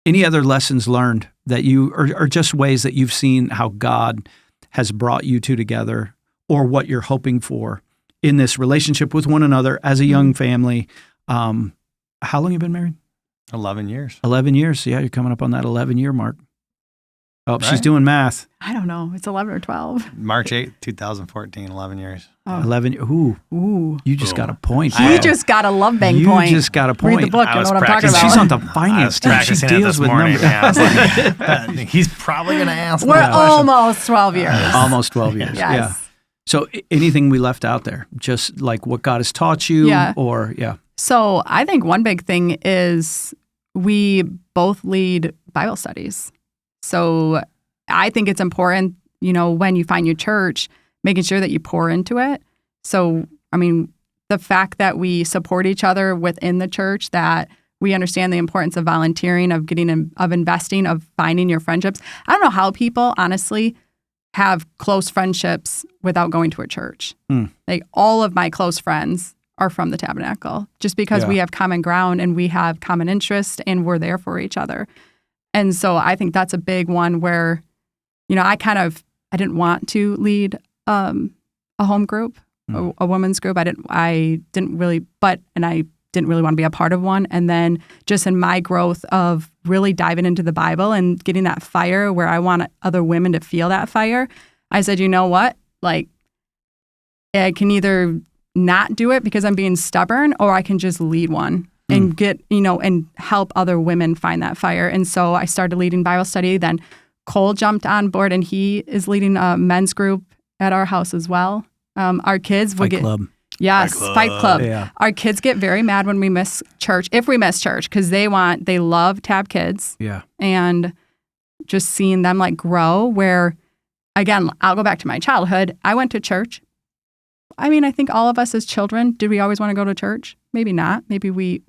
any other lessons learned that you or just ways that you've seen how God has brought you two together, or what you're hoping for in this relationship with one another as a young family? How long you been married? 11 years. 11 years. Yeah, you're coming up on that 11-year mark. Oh, she's Right. doing math. I don't know. It's 11 or 12. March 8th, 2014, 11 years. Oh. 11. Ooh, Ooh. you just got a point. He just got a love bank you point. just got a point. Read the book. I You know was what I'm talking practicing. about. She's on the I finance was team. She practicing it deals this with morning. numbers. Yeah, I was like, he's probably going to ask We're that question. almost 12 years. Almost 12 years. Yes. Yeah. So anything we left out there, just like what God has taught you, Yeah. or yeah. So I think one big thing is we both lead Bible studies. So I think it's important, when you find your church, making sure that you pour into it. So, the fact that we support each other within the church, that we understand the importance of volunteering, of of investing, of finding your friendships. I don't know how people, honestly, have close friendships without going to a church. Like, all of my close friends are from the Tabernacle, just because Yeah. we have common ground and we have common interest and we're there for each other. And so I think that's a big one where, I didn't want to lead a home group, a women's group. I didn't really want to be a part of one. And then just in my growth of really diving into the Bible and getting that fire where I want other women to feel that fire, I said, you know what? Like, I can either not do it because I'm being stubborn, or I can just lead one and get, and help other women find that fire. And so I started leading Bible study. Then Cole jumped on board, and he is leading a men's group at our house as well. Our kids will Fight Club. Yes, Fight Club. Yeah. Our kids get very mad when we miss church, if we miss church, because they love Tab Kids, Yeah. and just seeing them grow. Where, again, I'll go back to my childhood. I went to church. I think all of us as children, did we always want to go to church? Maybe not. Maybe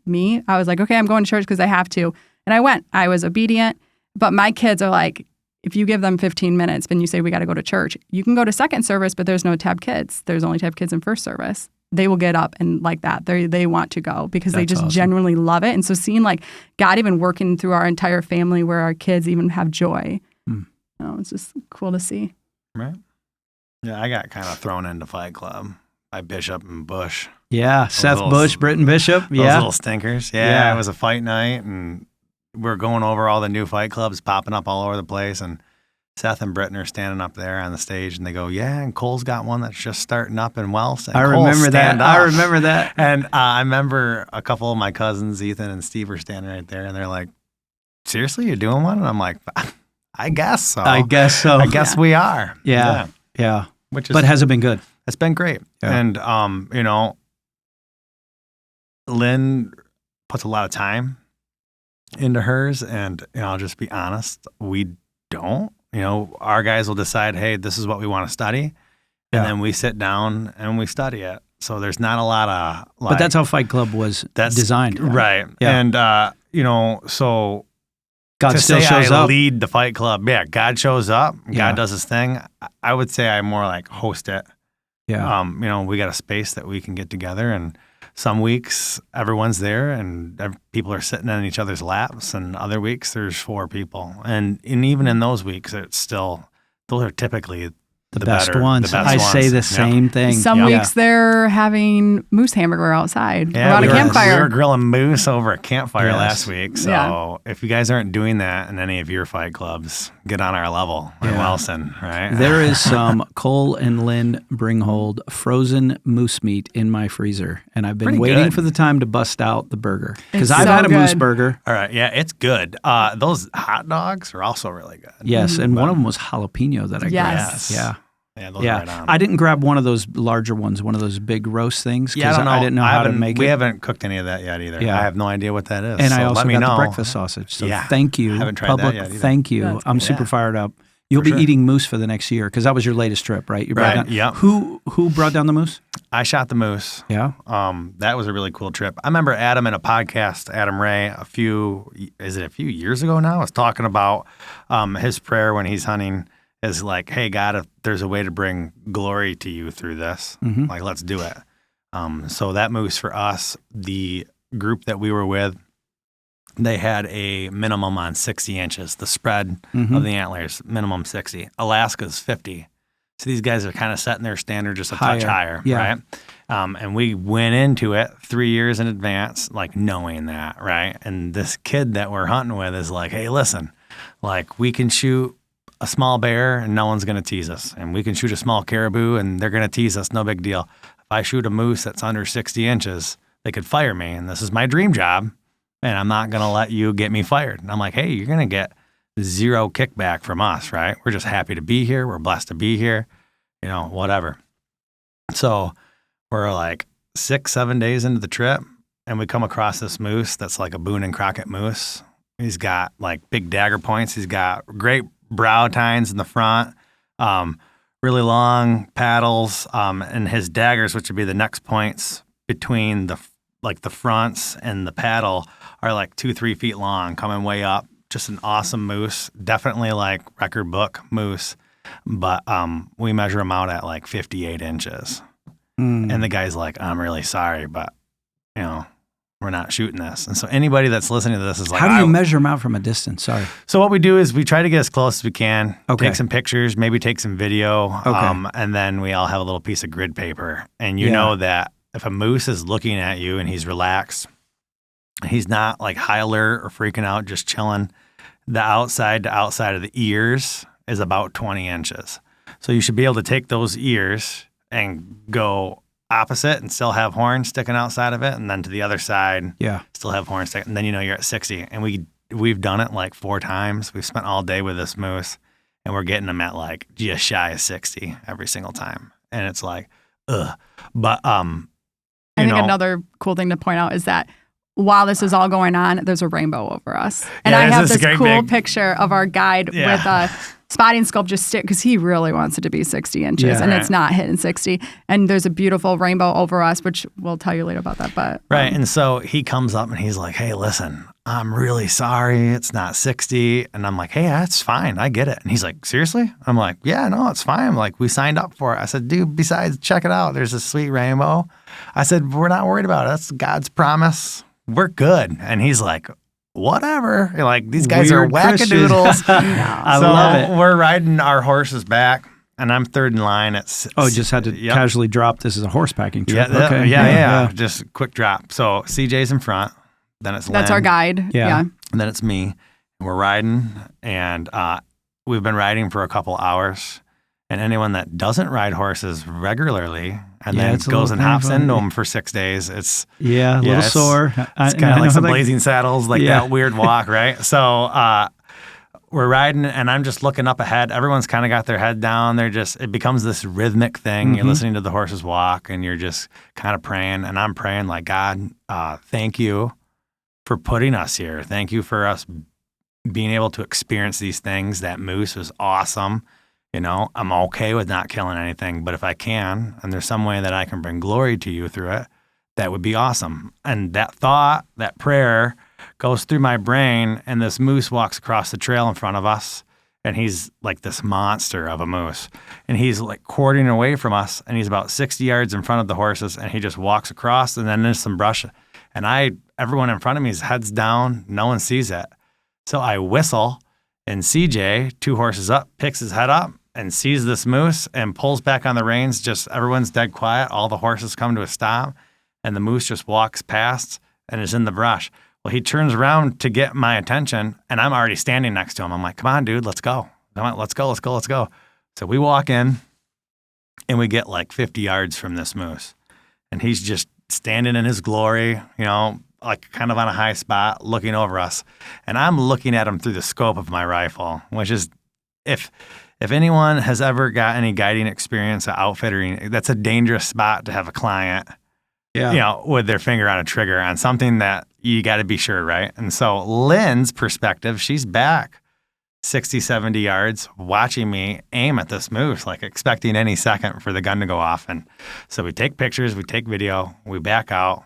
I was like, okay, I'm going to church because I have to. And I went. I was obedient. But my kids are like, if you give them 15 minutes and you say, we got to go to church, you can go to second service, but there's no Tab Kids. There's only Tab Kids in first service. They will get up and like that. They want to go because they That's just awesome. genuinely love it. And so seeing God even working through our entire family where our kids even have joy, it's just cool to see. Right. Yeah, I got kind of thrown into Fight Club by Bishop and Bush. Yeah. Seth little- Bush, Britton Bishop. Those Yeah. little stinkers. Yeah. Yeah, it was a fight night, and we're going over all the new fight clubs popping up all over the place. And Seth and Britton are standing up there on the stage, and they go, yeah, and Cole's got one that's just starting up in Wells. And I Cole, remember that. stand I up." remember that. And I remember a couple of my cousins, Ethan and Steve, were standing right there, and they're like, seriously, you're doing one? And I'm like, I guess so. I guess so. I guess we are. Yeah. Yeah. Which is, But has it been good? it's been great. Yeah. And, Lynn puts a lot of time into hers. And, I'll just be honest, we don't. Our guys will decide, hey, this is what we want to study. Yeah. And then we sit down and we study it. So there's not a lot of But that's how Fight Club was designed. Right. Yeah. And, so God to still say shows I up. lead the Fight Club. Yeah, God shows up. Yeah. God does his thing. I would say I more like host it. Yeah. We got a space that we can get together, and some weeks everyone's there and people are sitting on each other's laps, and other weeks there's 4 people. And even in those weeks, those are typically the best better, ones. The best I ones. say the Yeah. same thing. Some Yeah. weeks they're having moose hamburger outside around we a were campfire. grilling moose over a campfire Yes. last week. So Yeah. if you guys aren't doing that in any of your fight clubs, get on our level in Yeah. Wilson, right? There is some Cole and Lynn Bringold frozen moose meat in my freezer, and I've been Pretty waiting good. for the time to bust out the burger because It's I've so had a moose good. burger. All right. Yeah, it's good. Those hot dogs are also really good. Yes, and one of them was jalapeno that I Yes. grabbed. Yeah. Yeah, those Yeah, are right on. I didn't grab one of those larger ones, one of those big roast things, Yeah, I because don't know. I didn't know how to haven't- make We it. haven't cooked any of that yet either. Yeah. I have no idea what that is. And so I also let me got know. the breakfast sausage. So Yeah. thank you, Haven't tried that public. yet either. Thank you. That's I'm cool. super Yeah. fired up. You'll For be sure. eating moose for the next year because that was your latest trip, right? You brought Right, down, yeah. Who brought down the moose? I shot the moose. Yeah. That was a really cool trip. I remember Adam in a podcast, Adam Ray, a few years ago now, was talking about his prayer when he's hunting is like, hey, God, if there's a way to bring glory to you through this, like, let's do it. So that moose for us, the group that we were with, they had a minimum on 60 inches. The spread of the antlers, minimum 60. Alaska's 50. So these guys are kind of setting their standard just a touch higher, Yeah. right? And we went into it 3 years in advance, like knowing that, right? And this kid that we're hunting with is like, hey, listen, like we can shoot a small bear and no one's going to tease us. And we can shoot a small caribou and they're going to tease us. No big deal. If I shoot a moose that's under 60 inches, they could fire me. And this is my dream job. And I'm not going to let you get me fired. And I'm like, hey, you're going to get zero kickback from us, right? We're just happy to be here. We're blessed to be here, whatever. So we're like 6-7 days into the trip and we come across this moose that's like a Boone and Crockett moose. He's got like big dagger points. He's got great brow tines in the front, really long paddles, and his daggers, which would be the next points between the fronts and the paddle, are like 2-3 feet long, coming way up. Just an awesome moose, definitely like record book moose, but we measure him out at like 58 inches. And the guy's like, I'm really sorry, but we're not shooting this. And so anybody that's listening to this is like, How do you measure them out from a distance? Sorry. So what we do is we try to get as close as we can, Okay. take some pictures, maybe take some video, Okay. and then we all have a little piece of grid paper. And you Yeah. know that if a moose is looking at you and he's relaxed, he's not like high alert or freaking out, just chilling, the outside to outside of the ears is about 20 inches. So you should be able to take those ears and go opposite and still have horns sticking outside of it, and then to the other side, Yeah. still have horns sticking, and then you're at 60. And we've done it like 4 times. We've spent all day with this moose, and we're getting them at like just shy of 60 every single time. And it's like, ugh. But I think another cool thing to point out is that while this is all going on, there's a rainbow over us. And Yeah, I have there's this this great cool big- picture of our guide Yeah. with a spotting scope just stick because he really wants it to be 60 inches Yeah. and Right. it's not hitting 60. And there's a beautiful rainbow over us, which we'll tell you later about that. But right. And so he comes up and he's like, hey, listen, I'm really sorry. It's not 60. And I'm like, hey, that's fine. I get it. And he's like, seriously? I'm like, yeah, no, it's fine. Like, we signed up for it. I said, dude, besides, check it out. There's a sweet rainbow. I said, we're not worried about it. That's God's promise. We're good. And he's like, whatever. Like, these guys Weird are Christians. wackadoodles. I So love it. we're riding our horses back, and I'm third in line at Oh, just had to Yep. casually drop. This is a horse packing Yeah, trip. Okay. yeah. Just a quick drop. So CJ's in front. Then it's that's Lynn, our guide. Yeah. and then it's me. We're riding, and we've been riding for a couple hours. And anyone that doesn't ride horses regularly and Yeah, then it's a goes little and hops painful. into them for 6 days, it's Yeah, a little it's- sore. it's kind of like some blazing saddles, like Yeah. that weird walk, right? So we're riding, and I'm just looking up ahead. Everyone's kind of got their head down. It becomes this rhythmic thing. You're listening to the horses walk, and you're just kind of praying. And I'm praying like, God, thank you for putting us here. Thank you for us being able to experience these things. That moose was awesome. You know, I'm okay with not killing anything, but if I can, and there's some way that I can bring glory to you through it, that would be awesome. And that thought, that prayer goes through my brain, and this moose walks across the trail in front of us, and he's like this monster of a moose. And he's like quartering away from us, and he's about 60 yards in front of the horses, and he just walks across, and then there's some brush. And everyone in front of me is heads down. No one sees it. So I whistle, and CJ, 2 horses up, picks his head up and sees this moose and pulls back on the reins. Just everyone's dead quiet. All the horses come to a stop, and the moose just walks past and is in the brush. Well, he turns around to get my attention, and I'm already standing next to him. I'm like, come on, dude, let's go. Come on, let's go. So we walk in, and we get like 50 yards from this moose, and he's just standing in his glory, you know, like kind of on a high spot, looking over us. And I'm looking at him through the scope of my rifle, which is, if anyone has ever got any guiding experience or outfittering, that's a dangerous spot to have a client, you know, with their finger on a trigger on something that you got to be sure, right? And so Lynn's perspective, she's back 60, 70 yards watching me aim at this moose, like expecting any second for the gun to go off. And so we take pictures, we take video, we back out.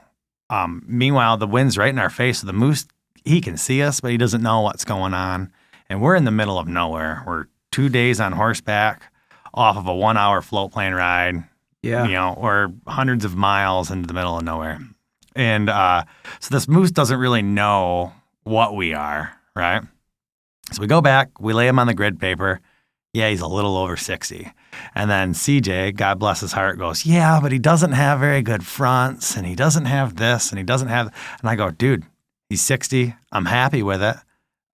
Meanwhile, the wind's right in our face. So the moose, he can see us, but he doesn't know what's going on. And we're in the middle of nowhere. We're 2 days on horseback off of a 1-hour float plane ride. Yeah. You know, or hundreds of miles into the middle of nowhere. And so this moose doesn't really know what we are, right? So we go back, we lay him on the grid paper. Yeah, he's a little over 60. And then CJ, God bless his heart, goes, yeah, but he doesn't have very good fronts, and he doesn't have this, and he doesn't have... And I go, dude, he's 60. I'm happy with it.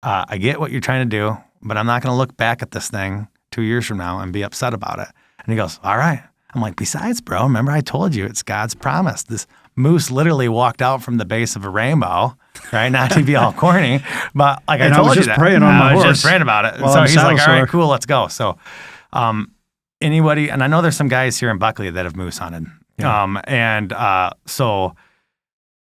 I get what you're trying to do, but I'm not going to look back at this thing 2 years from now and be upset about it. And he goes, all right. I'm like, besides, bro, remember I told you it's God's promise. This moose literally walked out from the base of a rainbow, right? Not to be all corny, but like I told you that. Praying on my I was horse just praying about it. And while so I'm he's like, all saddle right, sore. cool, let's go. So anybody, and I know there's some guys here in Buckley that have moose hunted. Yeah. So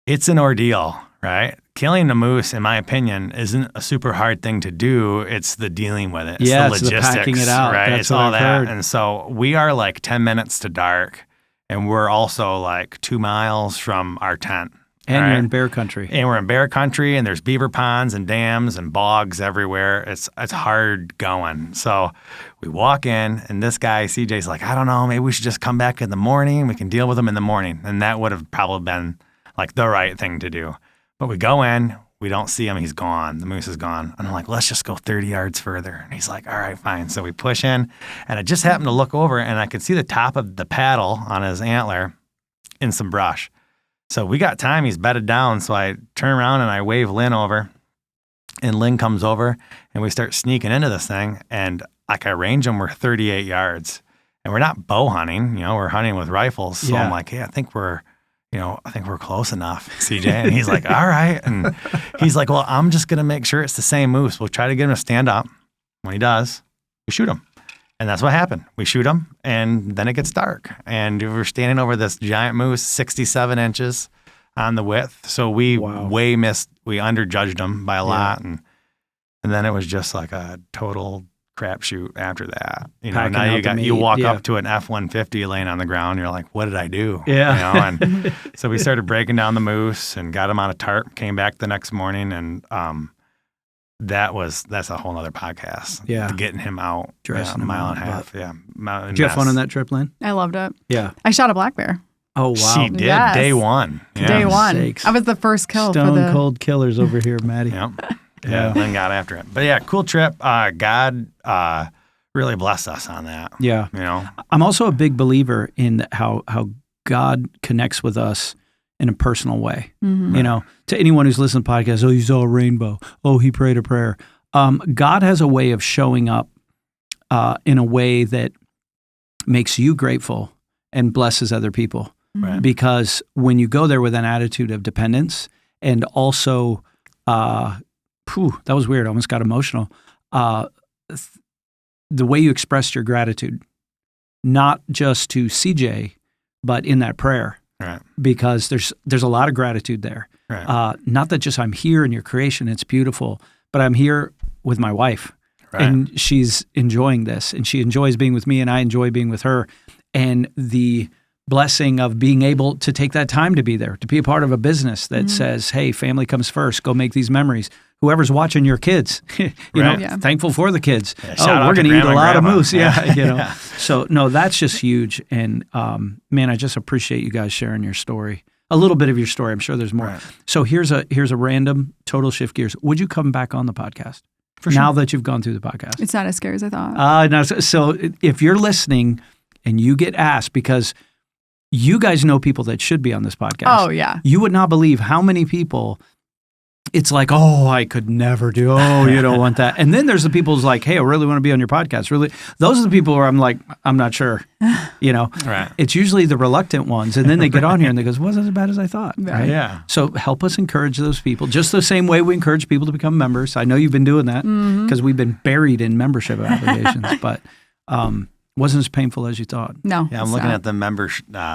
it's an ordeal, right? Killing a moose, in my opinion, isn't a super hard thing to do. It's the dealing with it. It's Yeah, the it's the logistics, packing it out. right? That's It's what all I've that. heard. And so we are like 10 minutes to dark, and we're also like 2 miles from our tent. And right? you're in bear country. And we're in bear country, and there's beaver ponds and dams and bogs everywhere. It's hard going. So we walk in, and this guy, CJ's like, I don't know, maybe we should just come back in the morning. We can deal with him in the morning. And that would have probably been like the right thing to do. But we go in, we don't see him. He's gone. The moose is gone. And I'm like, let's just go 30 yards further. And he's like, all right, fine. So we push in, and I just happened to look over, and I could see the top of the paddle on his antler in some brush. So we got time. He's bedded down. So I turn around and I wave Lynn over, and Lynn comes over, and we start sneaking into this thing. And like I range him, we're 38 yards, and we're not bow hunting, you know, we're hunting with rifles. So I'm like, hey, I think we're close enough, CJ. And he's like, all right. And he's like, well, I'm just going to make sure it's the same moose. We'll try to get him to stand up. When he does, we shoot him. And that's what happened. We shoot him, and then it gets dark. And we're standing over this giant moose, 67 inches on the width. So we we underjudged him by a lot. And then it was just like a total crapshoot after that. You know, now you walk up to an F-150 laying on the ground. You're like, what did I do? Yeah. You know? And so we started breaking down the moose and got him on a tarp, came back the next morning, and that's a whole nother podcast. Yeah. Getting him out Dressing a him mile out, and a half. Yeah. Did you have fun on that trip, Lynn? I loved it. Yeah. I shot a black bear. Oh, wow. She did. Yes. Day one. Yeah. Day one. Sakes. I was the first kill for Stone the cold killers over here, Maddie. Yep. Yeah. Lynn got after it. But yeah, cool trip. God really blessed us on that. Yeah. You know? I'm also a big believer in how God connects with us in a personal way. Mm-hmm. You know, to anyone who's listened to podcasts, oh, you saw a rainbow. Oh, he prayed a prayer. God has a way of showing up in a way that makes you grateful and blesses other people. Right. Because when you go there with an attitude of dependence and also, that was weird. I almost got emotional. the way you expressed your gratitude, not just to CJ, but in that prayer, Right. because there's a lot of gratitude there. Right. Not that just I'm here in your creation, it's beautiful, but I'm here with my wife, Right. and she's enjoying this, and she enjoys being with me, and I enjoy being with her, and the blessing of being able to take that time to be there, to be a part of a business that says, hey, family comes first, go make these memories. Whoever's watching your kids, you know, Right. Yeah. thankful for the kids. shout Oh, out we're to going to eat a grandma and lot of grandma. moose. Yeah, you know. Yeah. So, no, that's just huge. And man, I just appreciate you guys sharing your story. A little bit of your story. I'm sure there's more. Right. So here's a random total shift gears. Would you come back on the podcast now that you've gone through the podcast? It's not as scary as I thought. No, so if you're listening and you get asked, because you guys know people that should be on this podcast. Oh, yeah. You would not believe how many people it's like, oh, I could never do. Oh, you don't want that. And then there's the people who's like, hey, I really want to be on your podcast. Really, those are the people where I'm like, I'm not sure. You know, Right. It's usually the reluctant ones, and then they get on here and they go, wasn't as bad as I thought. Right? Yeah. So help us encourage those people, just the same way we encourage people to become members. I know you've been doing that because we've been buried in membership obligations, but wasn't as painful as you thought. No. Yeah, I'm it's looking not. at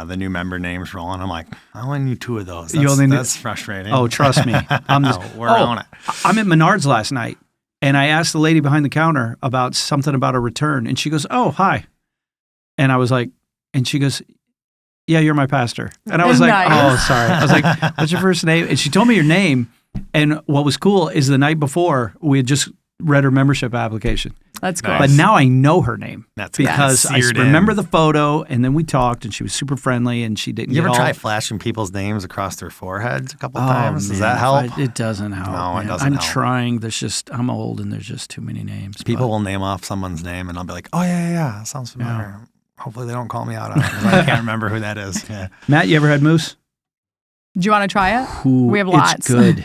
the new member names rolling. I'm like, I only knew 2 of those. You only knew- That's frustrating. Oh, trust me. I'm No, we're on it. I'm at Menards last night, and I asked the lady behind the counter about something about a return, and she goes, "Oh, hi," and I was like, and she goes, "Yeah, you're my pastor," and I was like, Nice. "Oh, sorry." I was like, "What's your first name?" And she told me your name, and what was cool is the night before we had just read her membership application, That's cool. Nice. but now I know her name. That's Because I seared in. remember the photo, and then we talked, and she was super friendly, and she didn't. You ever get all, try flashing people's names across their foreheads a couple Oh, times? Does man, that help? it doesn't help. No, it man. doesn't I'm help. trying. I'm old, and there's just too many names. People but- will name off someone's name, and I'll be like, oh, yeah, that sounds familiar. Hopefully they don't call me out on it, 'cause I can't remember who that is. Yeah. Matt, you ever had moose? Do you want to try it? Ooh, We have It's lots. good.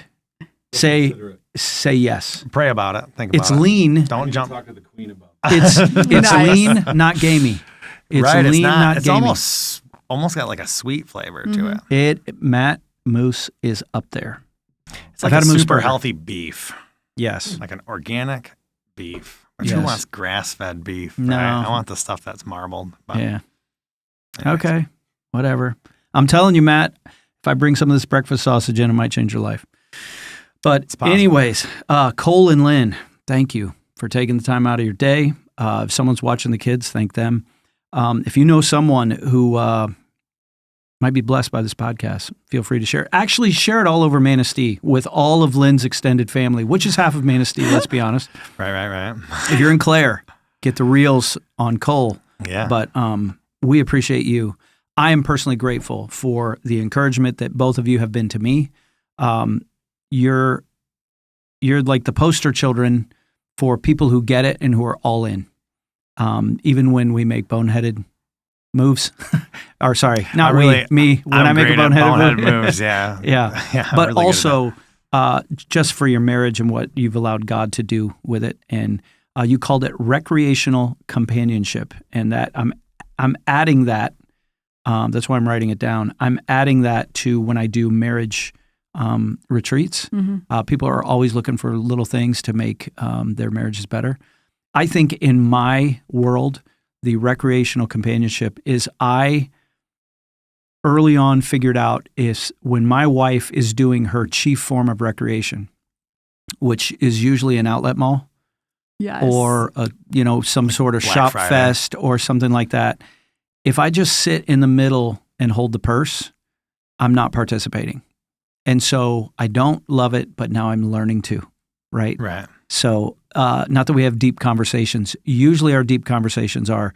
Consider it. Say yes. Pray about it. Think about It's it. lean. Don't jump. Talk to the queen about It's Nice. lean, not gamey. It's right, lean, it's not It's gamey. almost got like a sweet flavor to it. Matt, moose is up there. It's I've like had a a moose super burger. healthy beef, Yes. like an organic beef. Which Yes. who wants grass-fed beef? No. Right? I want the stuff that's marbled. But Yeah. anyways. Okay. Whatever. I'm telling you, Matt, if I bring some of this breakfast sausage in, it might change your life. But possible. anyways, Cole and Lynn, thank you for taking the time out of your day. If someone's watching the kids, thank them. If you know someone who might be blessed by this podcast, feel free to share it. Actually, share it all over Manistee with all of Lynn's extended family, which is half of Manistee, let's be honest. Right. If you're in Clare, get the reels on Cole. Yeah. But we appreciate you. I am personally grateful for the encouragement that both of you have been to me. You're like the poster children for people who get it and who are all in. Even when we make boneheaded moves, or sorry, not me. When I make a boneheaded move, moves, yeah. yeah. Yeah, But really good at also, just for your marriage and what you've allowed God to do with it, and you called it recreational companionship, and that I'm adding that. That's why I'm writing it down. I'm adding that to when I do marriage retreats. People are always looking for little things to make their marriages better. I think in my world, the recreational companionship is I early on figured out is when my wife is doing her chief form of recreation, which is usually an outlet mall Yes. or some sort of Black shop Friday. fest or something like that. If I just sit in the middle and hold the purse, I'm not participating. And so I don't love it, but now I'm learning to, right? Right. So not that we have deep conversations. Usually our deep conversations are,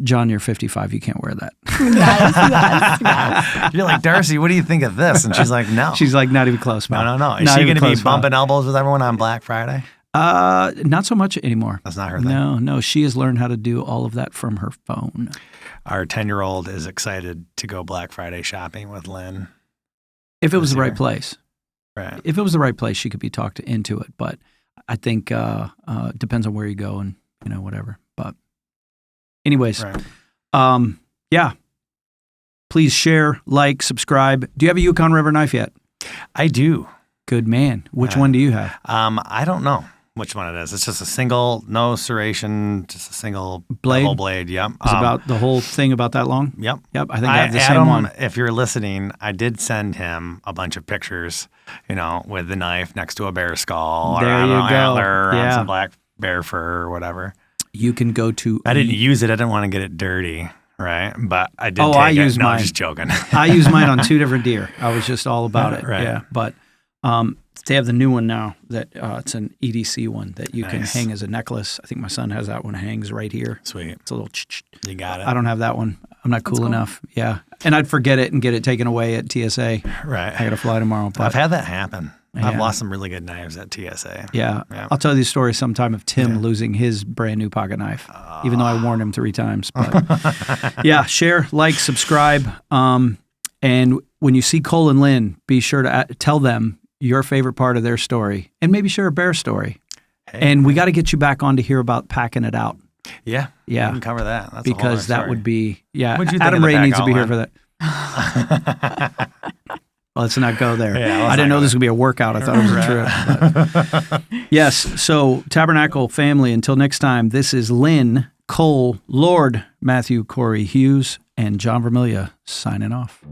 John, you're 55. You can't wear that. Yes. You're like, Darcy, what do you think of this? And she's like, no. She's like, not even close. no. Mom. Is Not she even going to be close, Mom. bumping elbows with everyone on Black Friday? Not so much anymore. That's not her thing. No. She has learned how to do all of that from her phone. Our 10-year-old is excited to go Black Friday shopping with Lynn. If it was the right Sure. place. Right. If it was the right place, she could be talked into it. But I think it depends on where you go and, whatever. But anyways, Right. yeah. Please share, like, subscribe. Do you have a Yukon River knife yet? I do. Good man. Which one do you have? I don't know. which one it is. It's just a single, no serration, just a single Blade? whole blade. Yep. Is about the whole thing about that long? Yep. Yep. I think I have the Adam, same one. if you're listening, I did send him a bunch of pictures, with the knife next to a bear skull There or on you an go. antler or on Yeah. some black bear fur or whatever. You can go to. I didn't use it. I didn't want to get it dirty, right? But I did. Oh, take I it. use No, mine. I'm just joking. I use mine on 2 different deer. I was just all about it. Right. Yeah. But they have the new one now that it's an EDC one that you can Nice. hang as a necklace. I think my son has that one hangs right here. Sweet. It's a little. You got it. I don't have that one. I'm not cool enough. Yeah. And I'd forget it and get it taken away at TSA. Right. I got to fly tomorrow. But I've had that happen. I've Yeah. lost some really good knives at TSA. yeah. Yeah. I'll tell you the story sometime of Tim losing his brand new pocket knife, even though I warned him 3 times. But yeah, share, like, subscribe. And when you see Cole and Lynn, be sure to tell them your favorite part of their story and maybe share a bear story. Hey, And we got to get you back on to hear about packing it out. yeah. Yeah. We can cover that. That's Because a whole that would be, yeah. What'd you think Adam of the Ray pack needs to be here outline? for that. Let's not go there. Yeah, I let's didn't not know go this would be a workout. I thought it was a trip. But- yes. So, Tabernacle family, until next time, this is Lynn, Cole, Lord, Matthew, Corey Hughes, and John Vermilia signing off.